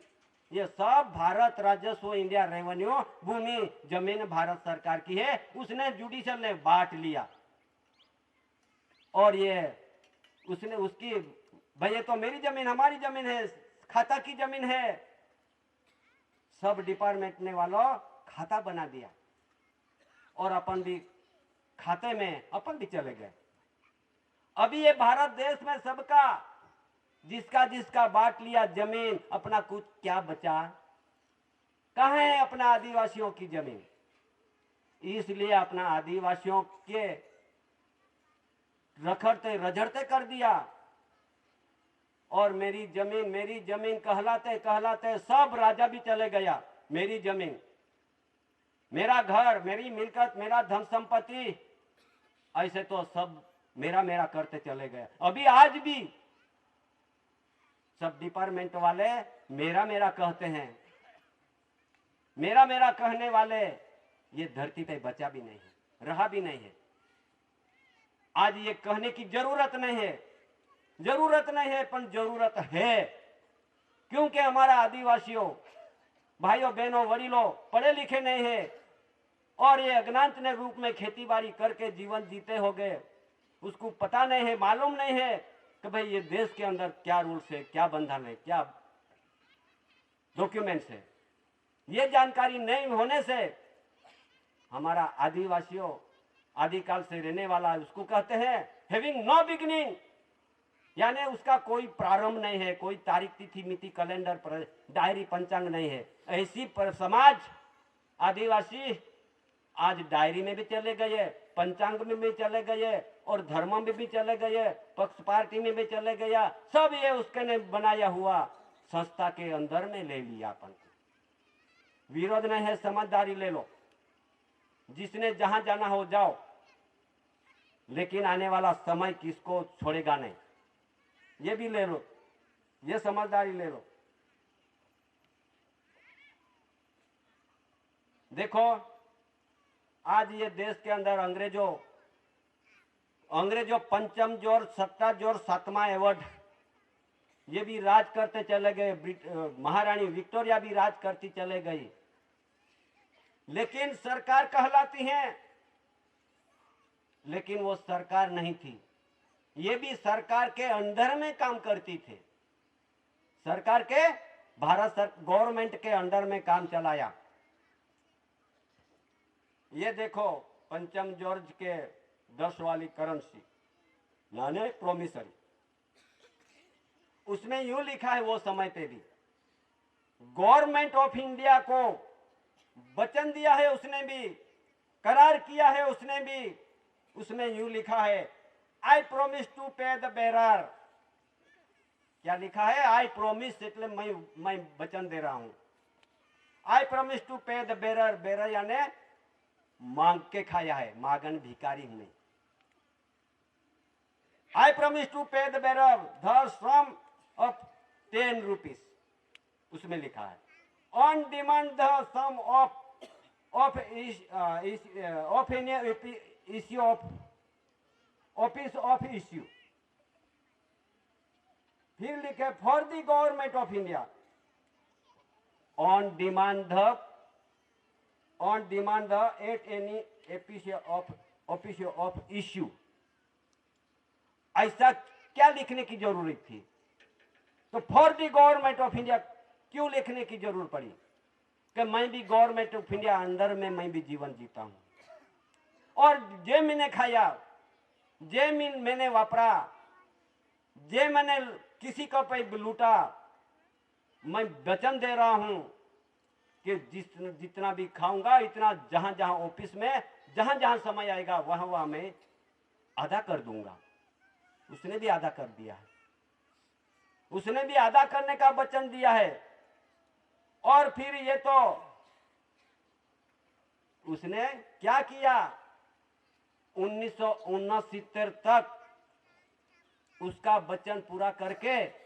ये सब भारत राजस्व, इंडिया रेवेन्यू, भूमि जमीन भारत सरकार की है, उसने जुडिशियल ने बांट लिया। और ये उसने उसकी, भाई ये तो मेरी जमीन, हमारी जमीन है, खाता की जमीन है, सब डिपार्टमेंट ने वालों खाता बना दिया और अपन भी खाते में अपन भी चले गए। अभी ये भारत देश में सबका, जिसका जिसका बांट लिया जमीन, अपना कुछ क्या बचा? कहां है अपना आदिवासियों की जमीन? इसलिए अपना आदिवासियों के रखड़ते रझड़ते कर दिया और मेरी जमीन कहलाते कहलाते सब राजा भी चले गया। मेरी जमीन, मेरा घर, मेरी मिलकत, मेरा धन संपत्ति, ऐसे तो सब मेरा मेरा करते चले गए। अभी आज भी सब डिपार्टमेंट वाले मेरा मेरा कहते हैं। मेरा मेरा कहने वाले ये धरती पे बचा भी नहीं है, रहा भी नहीं है। आज ये कहने की जरूरत नहीं है, जरूरत नहीं है, पर जरूरत है, क्योंकि हमारा आदिवासियों भाइयों बहनों वडीलों पढ़े लिखे नहीं है और ये अज्ञात ने रूप में खेती बाड़ी करके जीवन जीते हो गए। उसको पता नहीं है, मालूम नहीं है कि भाई ये देश के अंदर क्या रूल्स है, क्या बंधन है, क्या डॉक्यूमेंट्स है। ये जानकारी नहीं होने से हमारा आदिवासियों आदिकाल से रहने वाला, उसको कहते हैं हैविंग नो बिगिनिंग, यानी उसका कोई प्रारंभ नहीं है, कोई तारीख तिथि मिति कैलेंडर डायरी पंचांग नहीं है। ऐसी समाज आदिवासी आज डायरी में भी चले गए, पंचांग में भी चले गए और धर्म में भी चले गए, पक्ष पार्टी में भी चले गया। सब ये उसके ने बनाया हुआ संस्था के अंदर में ले लिया। अपन विरोध नहीं है, समझदारी ले लो, जिसने जहां जाना हो जाओ, लेकिन आने वाला समय किसको छोड़ेगा नहीं, ये भी ले लो, ये समझदारी ले लो। देखो आज ये देश के अंदर अंग्रेजों पंचम जोर, सत्ता जोर, सातवां एवॉर्ड, ये भी राज करते चले गए। महारानी विक्टोरिया भी राज करती चले गई, लेकिन सरकार कहलाती हैं, लेकिन वो सरकार नहीं थी। ये भी सरकार के अंडर में काम करती थी, सरकार के भारत गवर्नमेंट के अंडर में काम चलाया। ये देखो पंचम जॉर्ज के 10 वाली करेंसी यानी प्रोमिसरी, उसमें यूं लिखा है, वो समय पे भी गवर्नमेंट ऑफ इंडिया को वचन दिया है, उसने भी करार किया है, उसने भी, उसमें यूं लिखा है आई promise to pay the bearer. क्या लिखा है? आई प्रोमिस, એટલે मैं वचन दे रहा हूं। I promise to pay the bearer, bearer यानी मांग के खाया है, मागन भिकारी हूं। I promise to pay the bearer the sum of 10 rupees, उसमें लिखा है on demand the sum of issue of office of issue. फिर लिखे for the government of India on demand the at any office of issue. ऐसा क्या लिखने की जरूरत थी? तो for the government of India क्यों लिखने की जरूरत पड़ी? कि मैं भी गवर्नमेंट ऑफ इंडिया अंदर में मैं भी जीवन जीता हूं, और जे मैंने खाया, जे मैंने वापरा, जे मैंने किसी का पे लूटा, मैं वचन दे रहा हूं कि जितना भी खाऊंगा, इतना जहां जहां ऑफिस में जहां जहां समय आएगा वहां वहां मैं आधा कर दूंगा। उसने भी आधा कर दिया है। उसने भी अदा करने का वचन दिया है। और फिर ये तो उसने क्या किया, 1969 तक उसका वचन पूरा करके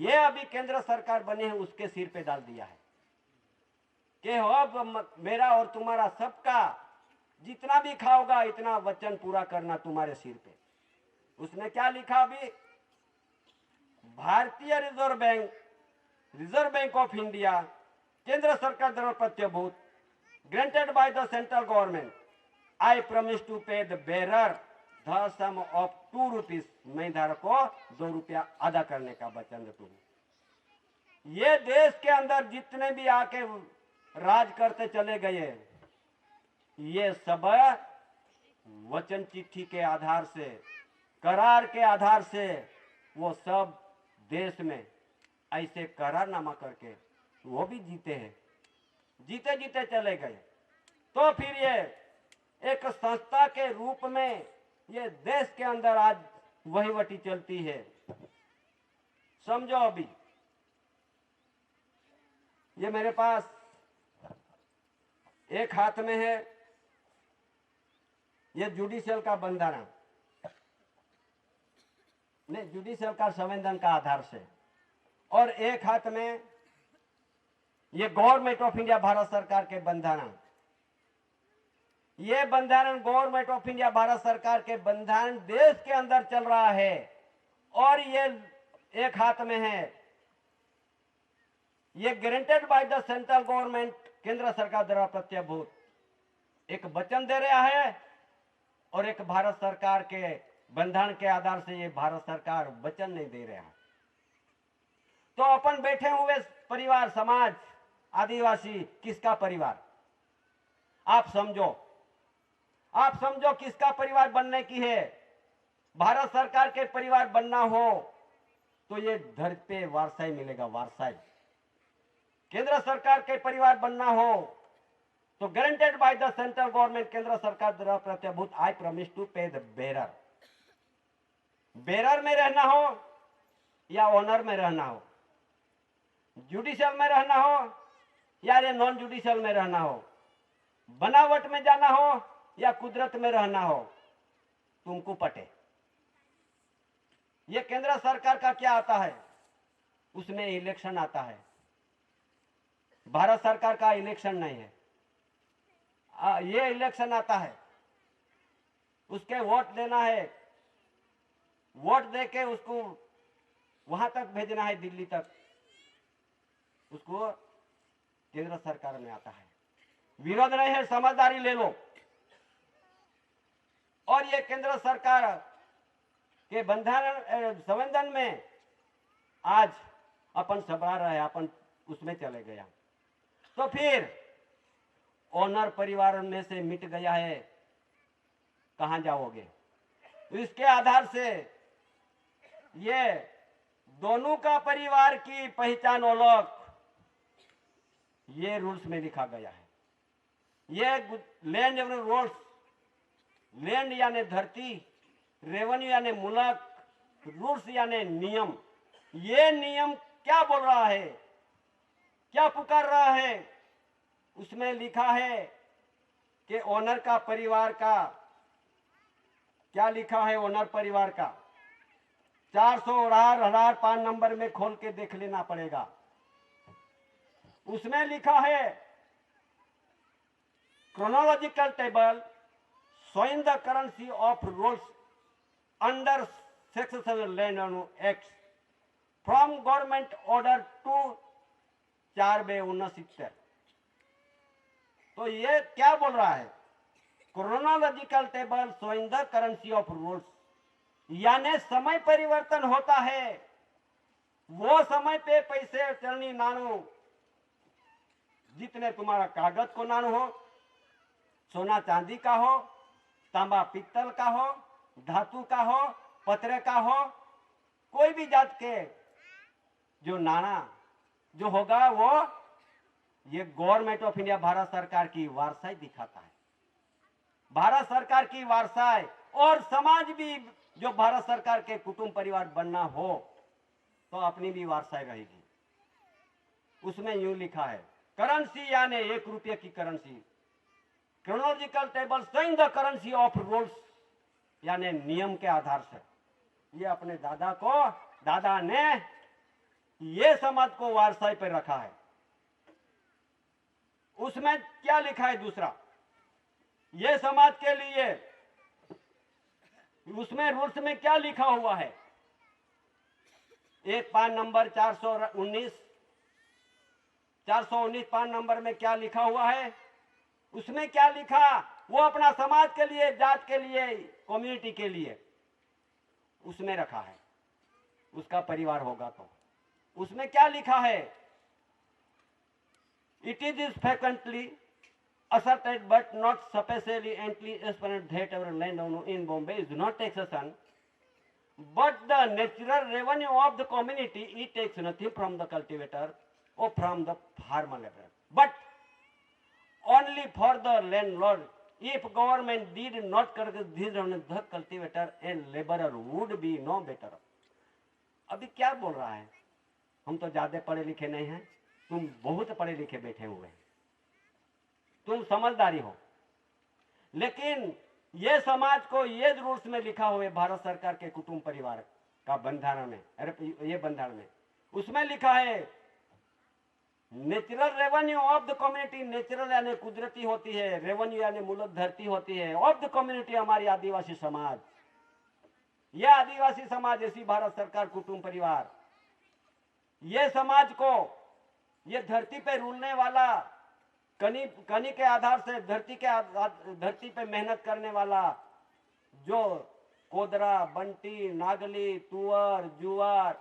ये अभी केंद्र सरकार बने हैं उसके सिर पे डाल दिया है कि अब मेरा और तुम्हारा सबका जितना भी खाओगा इतना वचन पूरा करना तुम्हारे सिर पे। उसने क्या लिखा अभी, भारतीय रिजर्व बैंक ऑफ इंडिया, केंद्र सरकार द्वारा प्रत्यभूत, granted by the central government, I promise to pay the bearer the sum of 2 rupees. मैं धारक को 2 रुपया अदा करने का वचन देता हूं। ये देश के अंदर जितने भी आके राज करते चले गए, ये सब वचन चिट्ठी के आधार से, करार के आधार से वो सब देश में ऐसे करारनामा करके वो भी जीते हैं, जीते जीते चले गए। तो फिर ये एक संस्था के रूप में ये देश के अंदर आज वहीवटी चलती है। समझो अभी ये मेरे पास एक हाथ में है ये जुडिशियल का बंधारण, नहीं जुडिशियल का संविधान का आधार से, और एक हाथ में ये गवर्नमेंट ऑफ इंडिया भारत सरकार के बंधारण। ये बंधारण गवर्नमेंट ऑफ इंडिया भारत सरकार के बंधारण देश के अंदर चल रहा है। और ये एक हाथ में है ये guaranteed bye the central government, केंद्र सरकार द्वारा प्रत्यभूत, एक वचन दे रहा है और एक भारत सरकार के बंधारण के आधार से ये भारत सरकार वचन नहीं दे रहा। तो अपन बैठे हुए परिवार, समाज, आदिवासी, किसका परिवार? आप समझो किसका परिवार बनने की है। भारत सरकार के परिवार बनना हो तो ये धरती पे वारसाई मिलेगा, वारसाई। केंद्र सरकार के परिवार बनना हो तो guaranteed bye the central government, केंद्र सरकार द्वारा प्रत्यभूत, आई promise to pay the bearer. Bearer में रहना हो या ऑनर में रहना हो, जुडिशियल में रहना हो या ये नॉन जुडिशियल में रहना हो, बनावट में जाना हो या कुदरत में रहना हो, तुमको पटे। ये केंद्र सरकार का क्या आता है, उसमें इलेक्शन आता है। भारत सरकार का इलेक्शन नहीं है, ये इलेक्शन आता है, उसके वोट देना है, वोट देके उसको वहां तक भेजना है, दिल्ली तक, उसको केंद्र सरकार में आता है। विरोध नहीं है, समझदारी ले लो। और ये केंद्र सरकार के बंधारण संविधान में आज अपन सबरा रहे, अपन उसमें चले गया। तो फिर ओनर परिवार में से मिट गया है, कहां जाओगे? इसके आधार से ये दोनों का परिवार की पहचान अलग, ये रूल्स में लिखा गया है। ये लैंड रूल्स, लैंड यानी धरती, रेवेन्यू यानी मुल्क, रूल्स यानी नियम। ये नियम क्या बोल रहा है, क्या पुकार रहा है? उसमें लिखा है कि ओनर का परिवार का, क्या लिखा है ओनर परिवार का? 400 5 में खोल के देख लेना पड़ेगा। उसमें लिखा है chronological table showing the currency of rules under Section 7 Land Acts from Government Order 2 4/1970। तो ये क्या बोल रहा है? Chronological table showing the currency of rules, यानी समय परिवर्तन होता है। वो समय पे पैसे चलनी नानू, जितने तुम्हारा कागज को नानू हो, सोना चांदी का हो, तांबा पित्तल का हो, धातु का हो, पत्रे का हो, कोई भी जात के जो नाना जो होगा वो ये गवर्नमेंट ऑफ इंडिया भारत सरकार की वारसाई दिखाता है। भारत सरकार की वारसाई, और समाज भी जो भारत सरकार के कुटुंब परिवार बनना हो तो अपनी भी वारसाई रहेगी। उसमें यूं लिखा है, करेंसी यानी 1 रुपये की currency, chronological table showing the currency of rules, यानी नियम के आधार से। ये अपने दादा ने ये समाज को वारसाई पर रखा है। उसमें क्या लिखा है दूसरा, ये समाज के लिए उसमें रूल्स में क्या लिखा हुआ है, एक पान नंबर 419 पान नंबर में क्या लिखा हुआ है, उसमें क्या लिखा, वो अपना समाज के लिए, जात के लिए, कम्युनिटी के लिए उसमें रखा है। उसका परिवार होगा तो उसमें क्या लिखा है, it is frequently asserted but not sufficiently apparent that our land in Bombay is not taxation but the natural revenue of the community. It takes nothing from the cultivator or from the farmer laborer, but only for the landlord. If government did not correct this, the cultivator and laborer would be no better. अभी क्या बोल रहा है, हम तो ज्यादा पढ़े लिखे नहीं हैं, तुम बहुत पढ़े लिखे बैठे हुए हैं, तुम समझदारी हो, लेकिन ये समाज को ये रूल्स में लिखा हुआ है भारत सरकार के कुटुंब परिवार का बंधारण में, ये बंधारण में उसमें लिखा है natural revenue of the community. Natural यानी कुदरती होती है, रेवेन्यू यानी मूलत धरती होती है, ऑफ द कम्युनिटी हमारी आदिवासी समाज। यह आदिवासी समाज ऐसी भारत सरकार कुटुंब परिवार, ये समाज को, ये धरती पे रूलने वाला, कनी के आधार से धरती पे मेहनत करने वाला, जो कोदरा, बंटी, नागली, तुअर, जुआर,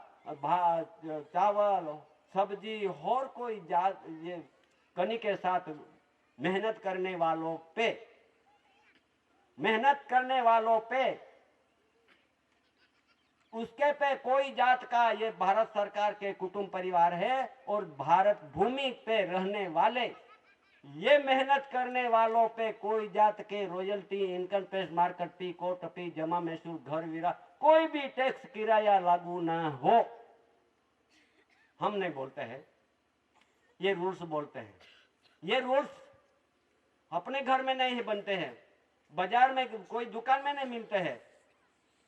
चावल, सब्जी और कोई जात, ये कनी के साथ मेहनत करने वालों पे उसके पे कोई जात का ये भारत सरकार के कुटुंब परिवार है। और भारत भूमि पे रहने वाले, ये मेहनत करने वालों पे कोई जात के रॉयल्टी, इनकम टैक्स, मार्केट फी, कोर्ट फी, जमा महसूल, घर विरा, कोई भी टैक्स किराया लागू ना हो। हम नहीं बोलते हैं, ये रूल्स बोलते हैं। ये रूल्स अपने घर में नहीं बनते हैं, बाजार में कोई दुकान में नहीं मिलते हैं।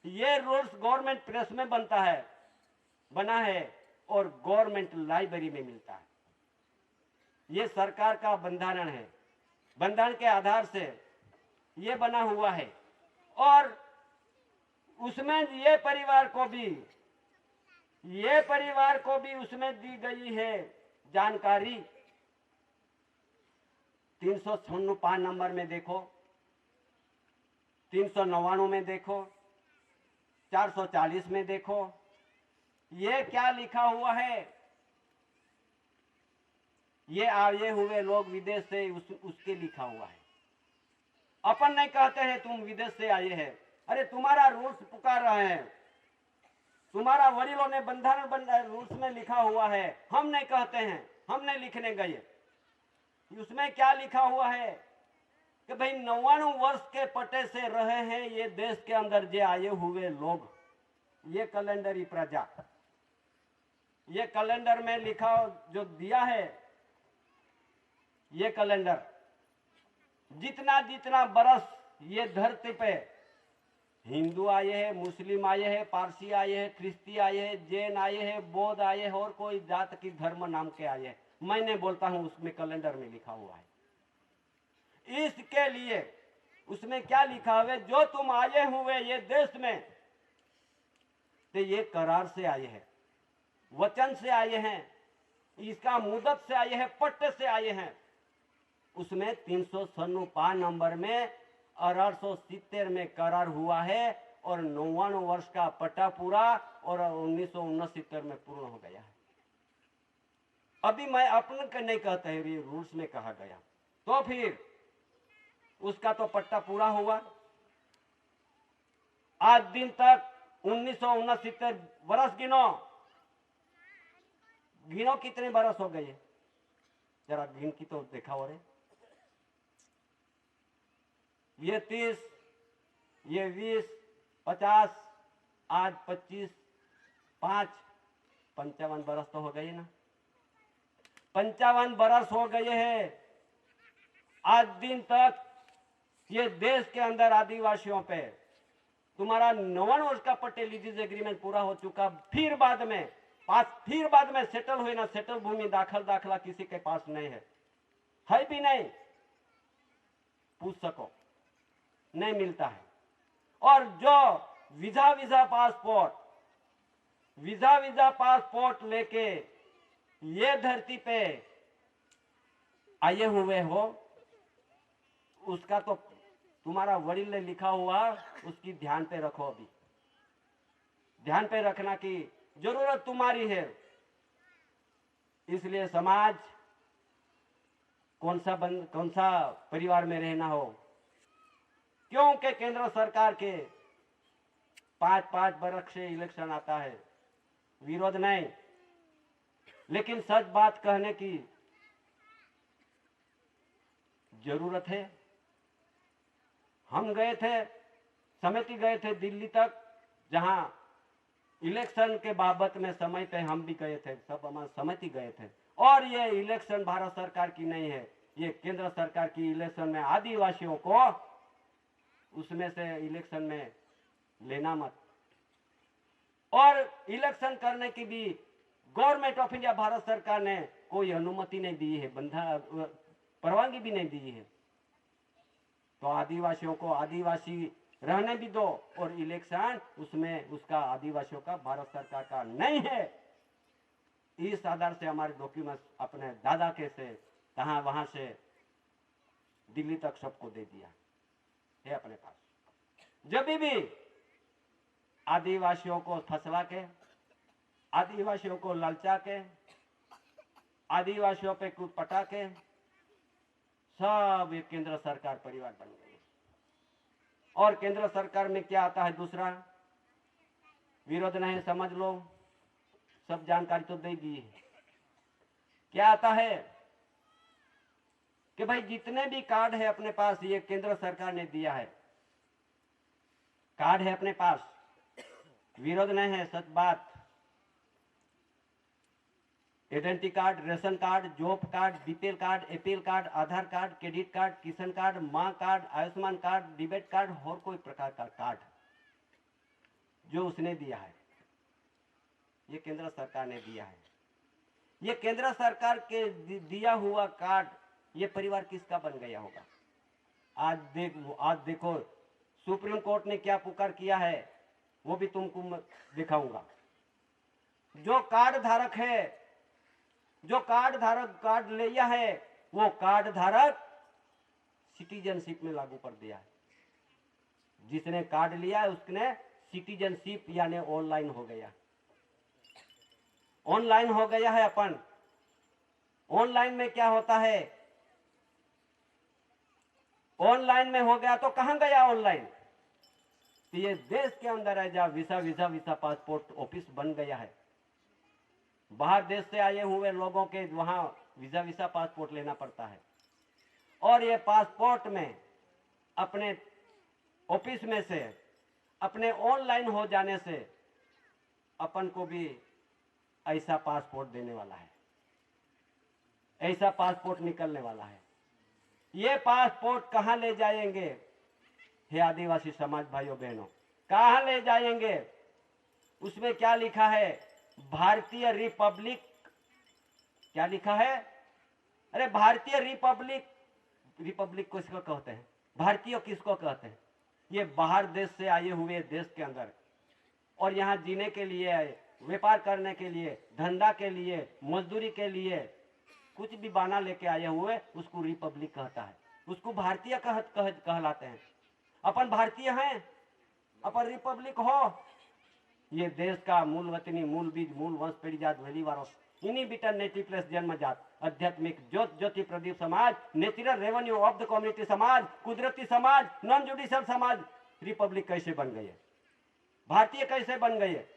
ये रूल्स गवर्नमेंट प्रेस में बना है और गवर्नमेंट लाइब्रेरी में मिलता है। ये सरकार का बंधारण है, बंधारण के आधार से ये बना हुआ है। और उसमें ये परिवार को भी उसमें दी गई है जानकारी। 395 नंबर में देखो, 399 में देखो, 440 में देखो, ये क्या लिखा हुआ है। ये आए हुए लोग विदेश से, उसके लिखा हुआ है। अपन नहीं कहते हैं तुम विदेश से आए हैं, अरे तुम्हारा रूल्स पुकार रहे हैं, तुम्हारा वरीलों ने बंधारण रूल्स में लिखा हुआ है। हम नहीं कहते हैं, हम नहीं लिखने गए। उसमें क्या लिखा हुआ है कि भाई 99 वर्ष के पटे से रहे हैं ये देश के अंदर जे आए हुए लोग, ये कैलेंडरी प्रजा, ये कैलेंडर में लिखा जो दिया है, ये कैलेंडर जितना जितना बरस ये धरती पे हिंदू आए हैं, मुस्लिम आए हैं, पारसी आए हैं, ख्रिस्ती आए हैं, जैन आए हैं, बौद्ध आए हैं और कोई जात की धर्म नाम के आए हैं, मैं नहीं बोलता हूं, उसमें कैलेंडर में लिखा हुआ है। इसके लिए उसमें क्या लिखा हुआ है, जो तुम आए हुए ये देश में, तो ये करार से आए हैं, वचन से आए हैं, इसका मुदत से आए हैं, पट्टे से आए हैं। उसमें 395 नंबर में 1870 में करार हुआ है और 99 वर्ष का पट्टा पूरा और 1969 में पूर्ण हो गया है। अभी मैं अपन का नहीं कहता है, ये रूल्स में कहा गया, तो फिर उसका तो पट्टा पूरा हुआ। आज दिन तक 1969 वर्ष गिनो कितने बरस हो गए, जरा गिन की तो देखा हो रहे। ये 30, ये 20, 50, आज 25, 5, 55 बरस तो हो गए ना, 55 बरस हो गए हैं। आज दिन तक ये देश के अंदर आदिवासियों पे तुम्हारा 99 वर्ष का पटेलिटीज एग्रीमेंट पूरा हो चुका, फिर बाद में सेटल हुए ना, सेटल भूमि दाखला किसी के पास नहीं है भी नहीं, पूछ सको, नहीं मिलता है। और जो वीजा पासपोर्ट लेके ये धरती पे आए हुए हो, उसका तो तुम्हारा वडील ने लिखा हुआ, उसकी ध्यान पे रखो, अभी ध्यान पे रखना की जरूरत तुम्हारी है। इसलिए समाज कौन सा परिवार में रहना हो, क्योंकि केंद्र सरकार के 5-5 वर्ष से इलेक्शन आता है, विरोध नहीं, लेकिन सच बात कहने की जरूरत है। हम गए थे, समिति गए थे दिल्ली तक, जहां इलेक्शन के बाबत में समय पे हम भी गए थे, सब हमारे समिति गए थे। और ये इलेक्शन भारत सरकार की नहीं है, ये केंद्र सरकार की इलेक्शन में आदिवासियों को उसमें से इलेक्शन में लेना मत। और इलेक्शन करने की भी गवर्नमेंट ऑफ इंडिया भारत सरकार ने कोई अनुमति नहीं दी है, परवानगी भी नहीं दी है। तो आदिवासियों को आदिवासी रहने भी दो, और इलेक्शन उसमें उसका आदिवासियों का भारत सरकार का नहीं है। इस आधार से हमारे डॉक्यूमेंट्स अपने दादा के से कहा वहां से दिल्ली तक सबको दे दिया है अपने पास। जब भी आदिवासियों को फसला के, आदिवासियों को ललचा के, आदिवासियों पे कूद पटा के, सब एक केंद्र सरकार परिवार बन गई। और केंद्र सरकार में क्या आता है दूसरा, विरोध नहीं, समझ लो, सब जानकारी तो दे दी है। क्या आता है कि भाई जितने भी कार्ड है अपने पास, ये केंद्र सरकार ने दिया है, कार्ड है अपने पास, विरोध नहीं है, सच बात। Identity card, ration card, job card, BPL card, APL card, Aadhaar card, credit card, Kisan card, Maa card, Ayushman card, debit card और कोई प्रकार का कार्ड जो उसने दिया है, ये केंद्र सरकार ने दिया है। ये केंद्र सरकार के दिया हुआ कार्ड, ये परिवार किसका बन गया होगा? आज देखो सुप्रीम कोर्ट ने क्या पुकार किया है, वो भी तुमको दिखाऊंगा। जो कार्ड धारक है, जो कार्ड लिया है, वो कार्ड धारक सिटीजनशिप में लागू कर दिया है। जिसने कार्ड लिया है उसने सिटीजनशिप यानी ऑनलाइन हो गया, ऑनलाइन हो गया है अपन। ऑनलाइन में क्या होता है, ऑनलाइन में हो गया तो कहां गया ऑनलाइन? तो ये देश के अंदर है, जहां वीसा पासपोर्ट ऑफिस बन गया है। बाहर देश से आए हुए लोगों के वहां वीसा पासपोर्ट लेना पड़ता है, और ये पासपोर्ट में अपने ऑफिस में से अपने ऑनलाइन हो जाने से अपन को भी ऐसा पासपोर्ट देने वाला है, ऐसा पासपोर्ट निकलने वाला है। ये पासपोर्ट कहां ले जाएंगे हे आदिवासी समाज भाइयों बहनों, कहां ले जाएंगे? उसमें क्या लिखा है? भारतीय रिपब्लिक। क्या लिखा है? अरे भारतीय रिपब्लिक को किसको कहते हैं? भारतीय किसको कहते हैं? ये बाहर देश से आए हुए देश के अंदर और यहाँ जीने के लिए, व्यापार करने के लिए, धंधा के लिए, मजदूरी के लिए कुछ भी बहाना लेके आए हुए, उसको रिपब्लिक कहता है, उसको भारतीय कहलाते हैं। अपन भारतीय हैं, अपन रिपब्लिक हो। ये देश का मूल वतनी, मूल बीज, मूल वंश, पीढ़ी जात, वैली वारस, इन्हीं बिटर नेटिव प्लेस जन्म जात, आध्यात्मिक ज्योति प्रदीप समाज, natural revenue of the community समाज, कुदरती समाज, नॉन जुडिशियल समाज, रिपब्लिक कैसे बन गई है? भारतीय कैसे बन गई है?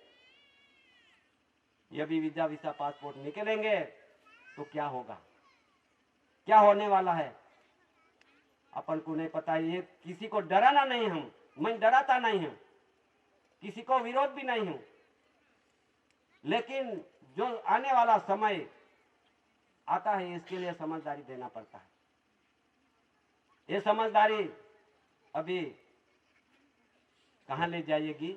ये भी वीसा पासपोर्ट निकलेंगे तो क्या होगा, क्या होने वाला है अपन को नहीं पता। ये किसी को डराना नहीं, मैं डराता नहीं हूं, किसी को विरोध भी नहीं हूं, लेकिन जो आने वाला समय आता है इसके लिए समझदारी देना पड़ता है। ये समझदारी अभी कहां ले जाएगी,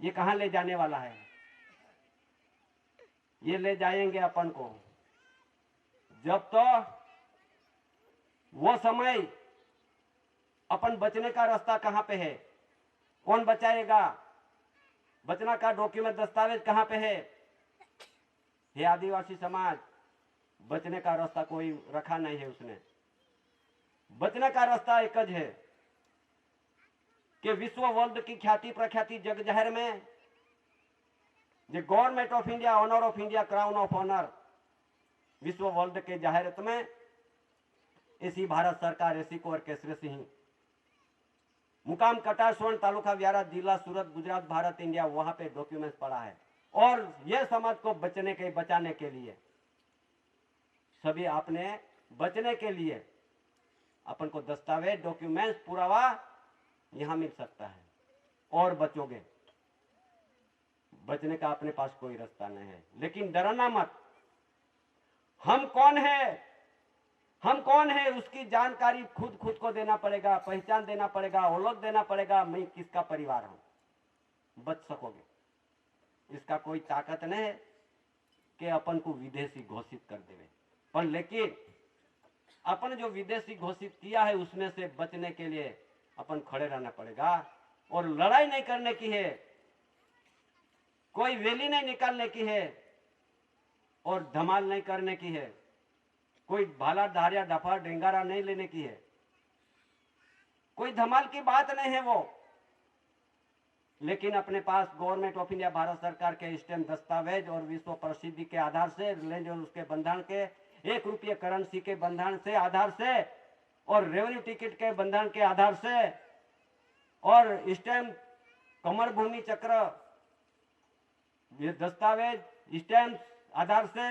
ये कहां ले जाने वाला है? ये ले जाएंगे अपन को जब तो वो समय अपन बचने का रास्ता कहां पे है, कौन बचाएगा, बचना का डॉक्यूमेंट दस्तावेज कहां पे है? ये आदिवासी समाज बचने का रास्ता कोई रखा नहीं है उसने। बचने का रास्ता एक ज है कि विश्व वर्ल्ड की ख्याति प्रख्याति जग जाहिर में जो government of India, honour of India, crown of honour विश्व वर्ल्ड के जाहिरत में ऐसी भारत सरकार ऐसी को केसरी सिंह मुकाम कटार स्वर्ण तालुका व्यारा जिला सूरत गुजरात भारत इंडिया वहां पे डॉक्यूमेंट्स पड़ा है। और यह समाज को बचाने के लिए सभी आपने बचने के लिए अपन को दस्तावेज डॉक्यूमेंट्स पुरावा यहां मिल सकता है और बचोगे। बचने का अपने पास कोई रास्ता नहीं है, लेकिन डरना मत। हम कौन है, हम कौन है उसकी जानकारी खुद को देना पड़ेगा, पहचान देना पड़ेगा, ओळख देना पड़ेगा। मैं किसका परिवार हूं, बच सकोगे। इसका कोई ताकत नहीं है कि अपन को विदेशी घोषित कर देवे, पर लेकिन अपन जो विदेशी घोषित किया है उसमें से बचने के लिए अपन खड़े रहना पड़ेगा। और लड़ाई नहीं करने की है, कोई वैली नहीं निकालने की है और धमाल नहीं करने की है, कोई भाला धारिया डफा डेंगारा नहीं लेने की है, कोई धमाल की बात नहीं है वो। लेकिन अपने पास गवर्नमेंट ऑफ इंडिया भारत सरकार के स्टैम्प दस्तावेज और विश्व प्रसिद्धि के आधार से, रिलायंस और उसके बंधन के 1 रुपये करेंसी के बंधन से आधार से और रेवेन्यू टिकट के बंधन के आधार से और स्टैम्प कमर भूमि चक्र ये दस्तावेज स्टैम्प आधार से,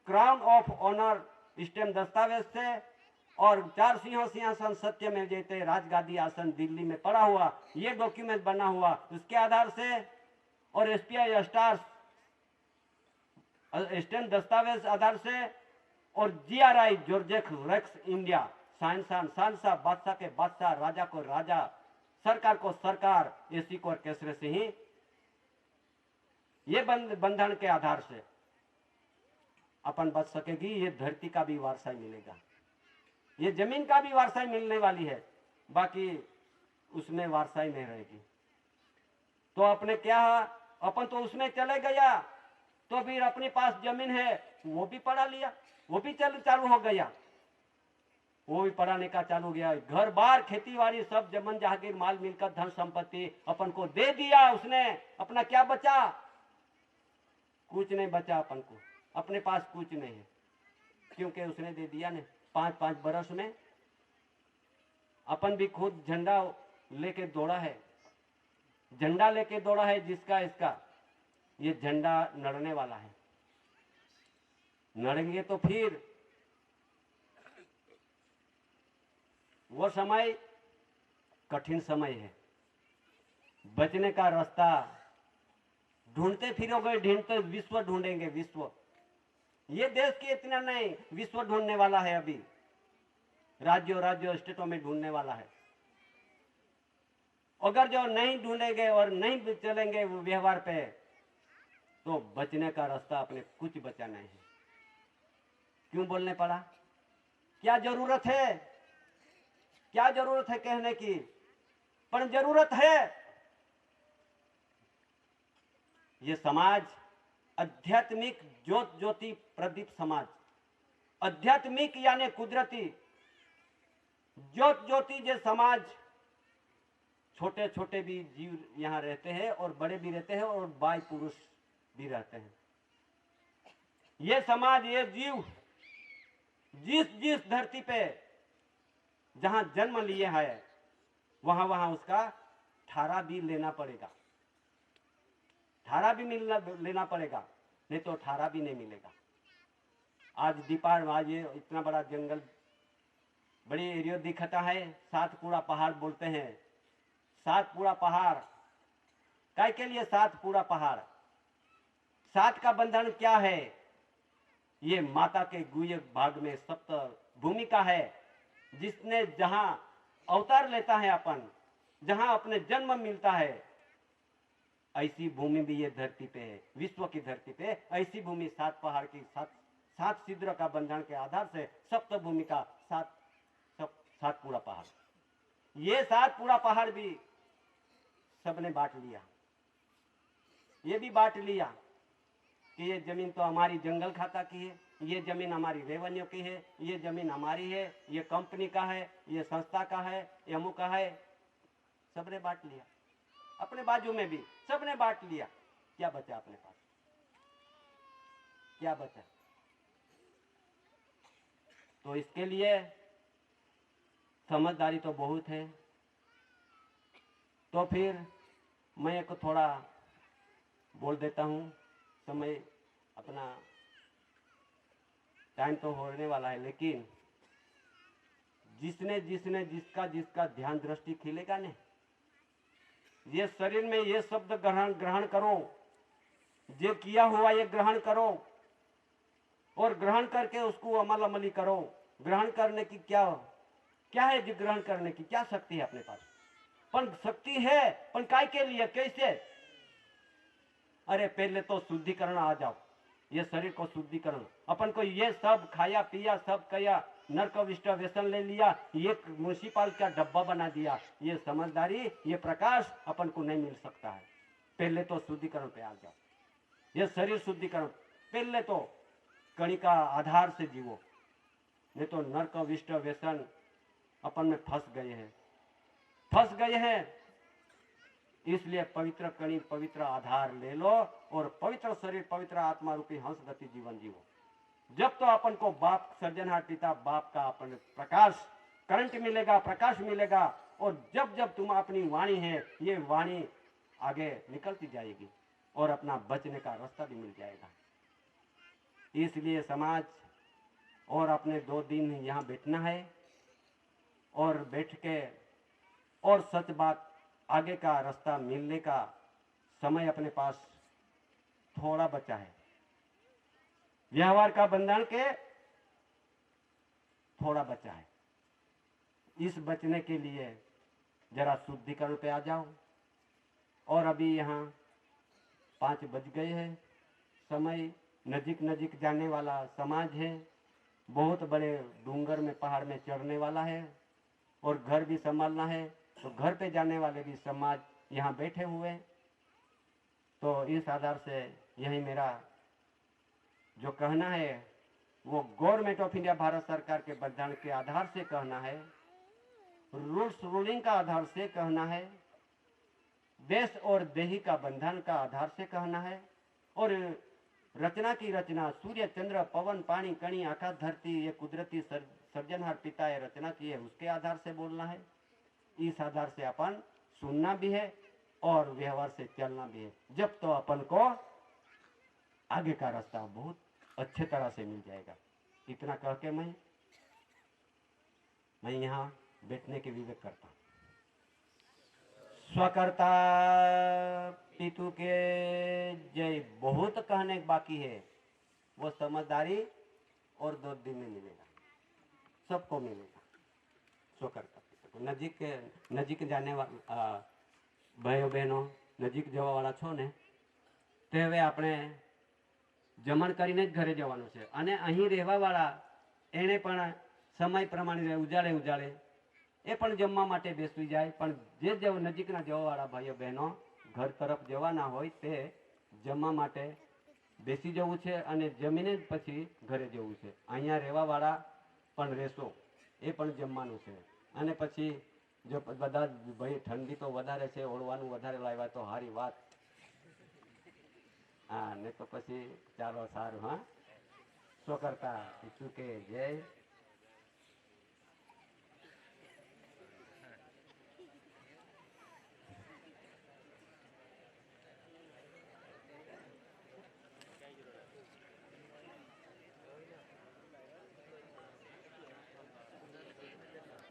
क्राउन ऑफ ऑनर स्टैम्प दस्तावेज से और 4 सिंहासन सत्य में जयते राजगादी आसन दिल्ली में पड़ा हुआ ये डॉक्यूमेंट बना हुआ उसके आधार से और एसपीआई स्टार्स स्टैम्प दस्तावेज आधार से और जीआरआई जॉर्जेक रेक्स इंडिया शानशाह बादशाह के बादशाह, राजा को राजा, सरकार को सरकार, एसी को केसरे से ही ये बंधन के आधार से अपन बच सकेगी। ये धरती का भी वारसा मिलेगा, ये जमीन का भी वारसा मिलने वाली है, बाकी उसमें वारसा ही नहीं रहेगी। तो अपने क्या, अपन तो उसमें चले गया तो फिर अपने पास जमीन है वो भी पढ़ा लिया, वो भी चालू हो गया, वो भी पढ़ाने का चालू गया। घर बार खेती बाड़ी सब जमन जहागीर माल मिलकर धन संपत्ति अपन को दे दिया उसने। अपना क्या बचा, कुछ नहीं बचा अपन को, अपने पास कुछ नहीं है, क्योंकि उसने दे दिया ने 5-5 बरस में। अपन भी खुद झंडा लेके दौड़ा है, झंडा लेके दौड़ा है जिसका इसका ये झंडा लड़ने वाला है। लड़ेंगे तो फिर वो समय कठिन समय है, बचने का रास्ता ढूंढते फिरोगे, ढूंढते विश्व ढूंढेंगे, विश्व। ये देश के इतना नहीं, विश्व ढूंढने वाला है, अभी राज्यों स्टेटों में ढूंढने वाला है। अगर जो नहीं ढूंढेंगे और नहीं चलेंगे व्यवहार पे तो बचने का रास्ता अपने कुछ बचा नहीं है। क्यों बोलने पड़ा, क्या जरूरत है, क्या जरूरत है कहने की, पर जरूरत है। ये समाज आध्यात्मिक ज्योति प्रदीप समाज, आध्यात्मिक यानी कुदरती ज्योति जे समाज, छोटे छोटे भी जीव यहाँ रहते हैं और बड़े भी रहते हैं और बाई पुरुष भी रहते हैं। ये समाज, ये जीव जिस धरती पे जहां जन्म लिए है वहां उसका ठारा भी लेना पड़ेगा, ठारा भी लेना पड़ेगा, नहीं तो ठारा भी नहीं मिलेगा। आज ये इतना बड़ा जंगल, बड़ी एरिया दिखता है, 7 पहाड़ बोलते हैं। 7 पहाड़ काय के लिए 7 पहाड़, सात का बंधन क्या है? ये माता के गुह्य भाग में सप्त भूमिका है, जिसने जहां अवतार लेता है अपन, जहां अपने जन्म मिलता है, ऐसी भूमि भी ये धरती पे है, विश्व की धरती पे ऐसी भूमि, सात पहाड़ की सात सिद्र का बंधन के आधार से सप्त भूमि का सात पूरा पहाड़, ये सात पूरा पहाड़ भी सबने बांट लिया। ये भी बांट लिया कि ये जमीन तो हमारी जंगल खाता की है, ये जमीन हमारी रेवेन्यू की है, ये जमीन हमारी है, ये कंपनी का है, ये संस्था का है, ये अमुक का है। सबने बांट लिया, अपने बाजू में भी सबने बांट लिया। क्या बचा अपने पास? क्या बचा? तो इसके लिए समझदारी तो बहुत है। तो फिर मैं एक थोड़ा बोल देता हूँ, समय अपना टाइम तो होने वाला है, लेकिन जिसने जिसने जिसका जिसका ध्यान दृष्टि खिलेगा ने, ये शरीर में ये शब्द ग्रहण करो, जो किया हुआ ये ग्रहण करो, और ग्रहण करके उसको अमली करो। ग्रहण करने की क्या है? जो ग्रहण करने की क्या शक्ति है अपने पास? पर शक्ति है, पर काय के लिए, कैसे? अरे पहले तो शुद्धिकरण आ जाओ, ये शरीर को शुद्धिकरण। अपन को ये सब खाया पिया, सब कया, नरक विष्ट व्यसन ले लिया, ये म्युनिसिपल का डब्बा बना दिया। ये समझदारी, ये प्रकाश अपन को नहीं मिल सकता है। पहले तो शुद्धिकरण पे आ जाओ, ये शरीर शुद्धिकरण। पहले तो कणी का आधार से जीवो, नहीं तो नरक विष्ट व्यसन अपन में फंस गए हैं। इसलिए पवित्र कणी, पवित्र आधार ले लो, और पवित्र शरीर, पवित्र आत्मा रूपी हंस गति जीवन जीवो। जब तो अपन को बाप सर्जनहार पिता बाप का अपन प्रकाश, करंट मिलेगा, प्रकाश मिलेगा, और जब जब तुम अपनी वाणी है, ये वाणी आगे निकलती जाएगी, और अपना बचने का रास्ता भी मिल जाएगा। इसलिए समाज और अपने 2 दिन यहाँ बैठना है, और बैठ के और सच बात आगे का रास्ता मिलने का समय अपने पास थोड़ा बचा है। व्यवहार का बंधन के थोड़ा बचा है। इस बचने के लिए जरा शुद्धिकरण पे आ जाओ। और अभी यहाँ 5 बज गए हैं, समय नजीक जाने वाला समाज है, बहुत बड़े डूंगर में, पहाड़ में चढ़ने वाला है, और घर भी संभालना है, तो घर पे जाने वाले भी समाज यहाँ बैठे हुए। तो इस आधार से यही मेरा जो कहना है, वो गवर्नमेंट ऑफ इंडिया, भारत सरकार के बंधन के आधार से कहना है, रूल्स रूलिंग का आधार से कहना है, देश और देही का बंधन का आधार से कहना है, और रचना की रचना, सूर्य चंद्र पवन पानी कणी आकाश धरती, ये कुदरती सर्जनहार पिता है रचना की है, उसके आधार से बोलना है। इस आधार से अपन सुनना भी है और व्यवहार से चलना भी है। जब तो अपन को आगे का रास्ता बहुत अच्छे तरह से मिल जाएगा। इतना कह के मैं यहाँ बैठने के विवेक करता हूँ। स्वकर्ता पितु के जय। बहुत कहने बाकी है, वो समझदारी और 2 दिन में मिलेगा, सबको मिलेगा। स्वकर्ता पितु नजीक जाने वाला भाइयों बहनों, नजीक जवा वाला छो ने, ते हवे આપણે જમણ કરીને જ ઘરે જવાનું છે, અને અહીં રહેવાવાળા એણે પણ સમય પ્રમાણે ઉજાળે એ પણ જમવા માટે બેસી જાય, પણ જે નજીકના જવાવાળા ભાઈઓ બહેનો ઘર તરફ જવાના હોય તે જમવા માટે બેસી જવું છે, અને જમીને જ પછી ઘરે જવું છે। અહીંયા રહેવાવાળા પણ રહેશો, એ પણ જમવાનું છે। અને પછી જો બધા ભાઈ ઠંડી તો વધારે છે, ઓળવાનું વધારે લાવ્યા તો સારી વાત, હા, ને તો પછી ચાલો સારું, હા। સ્વકર્તા પિતૃ કે જય।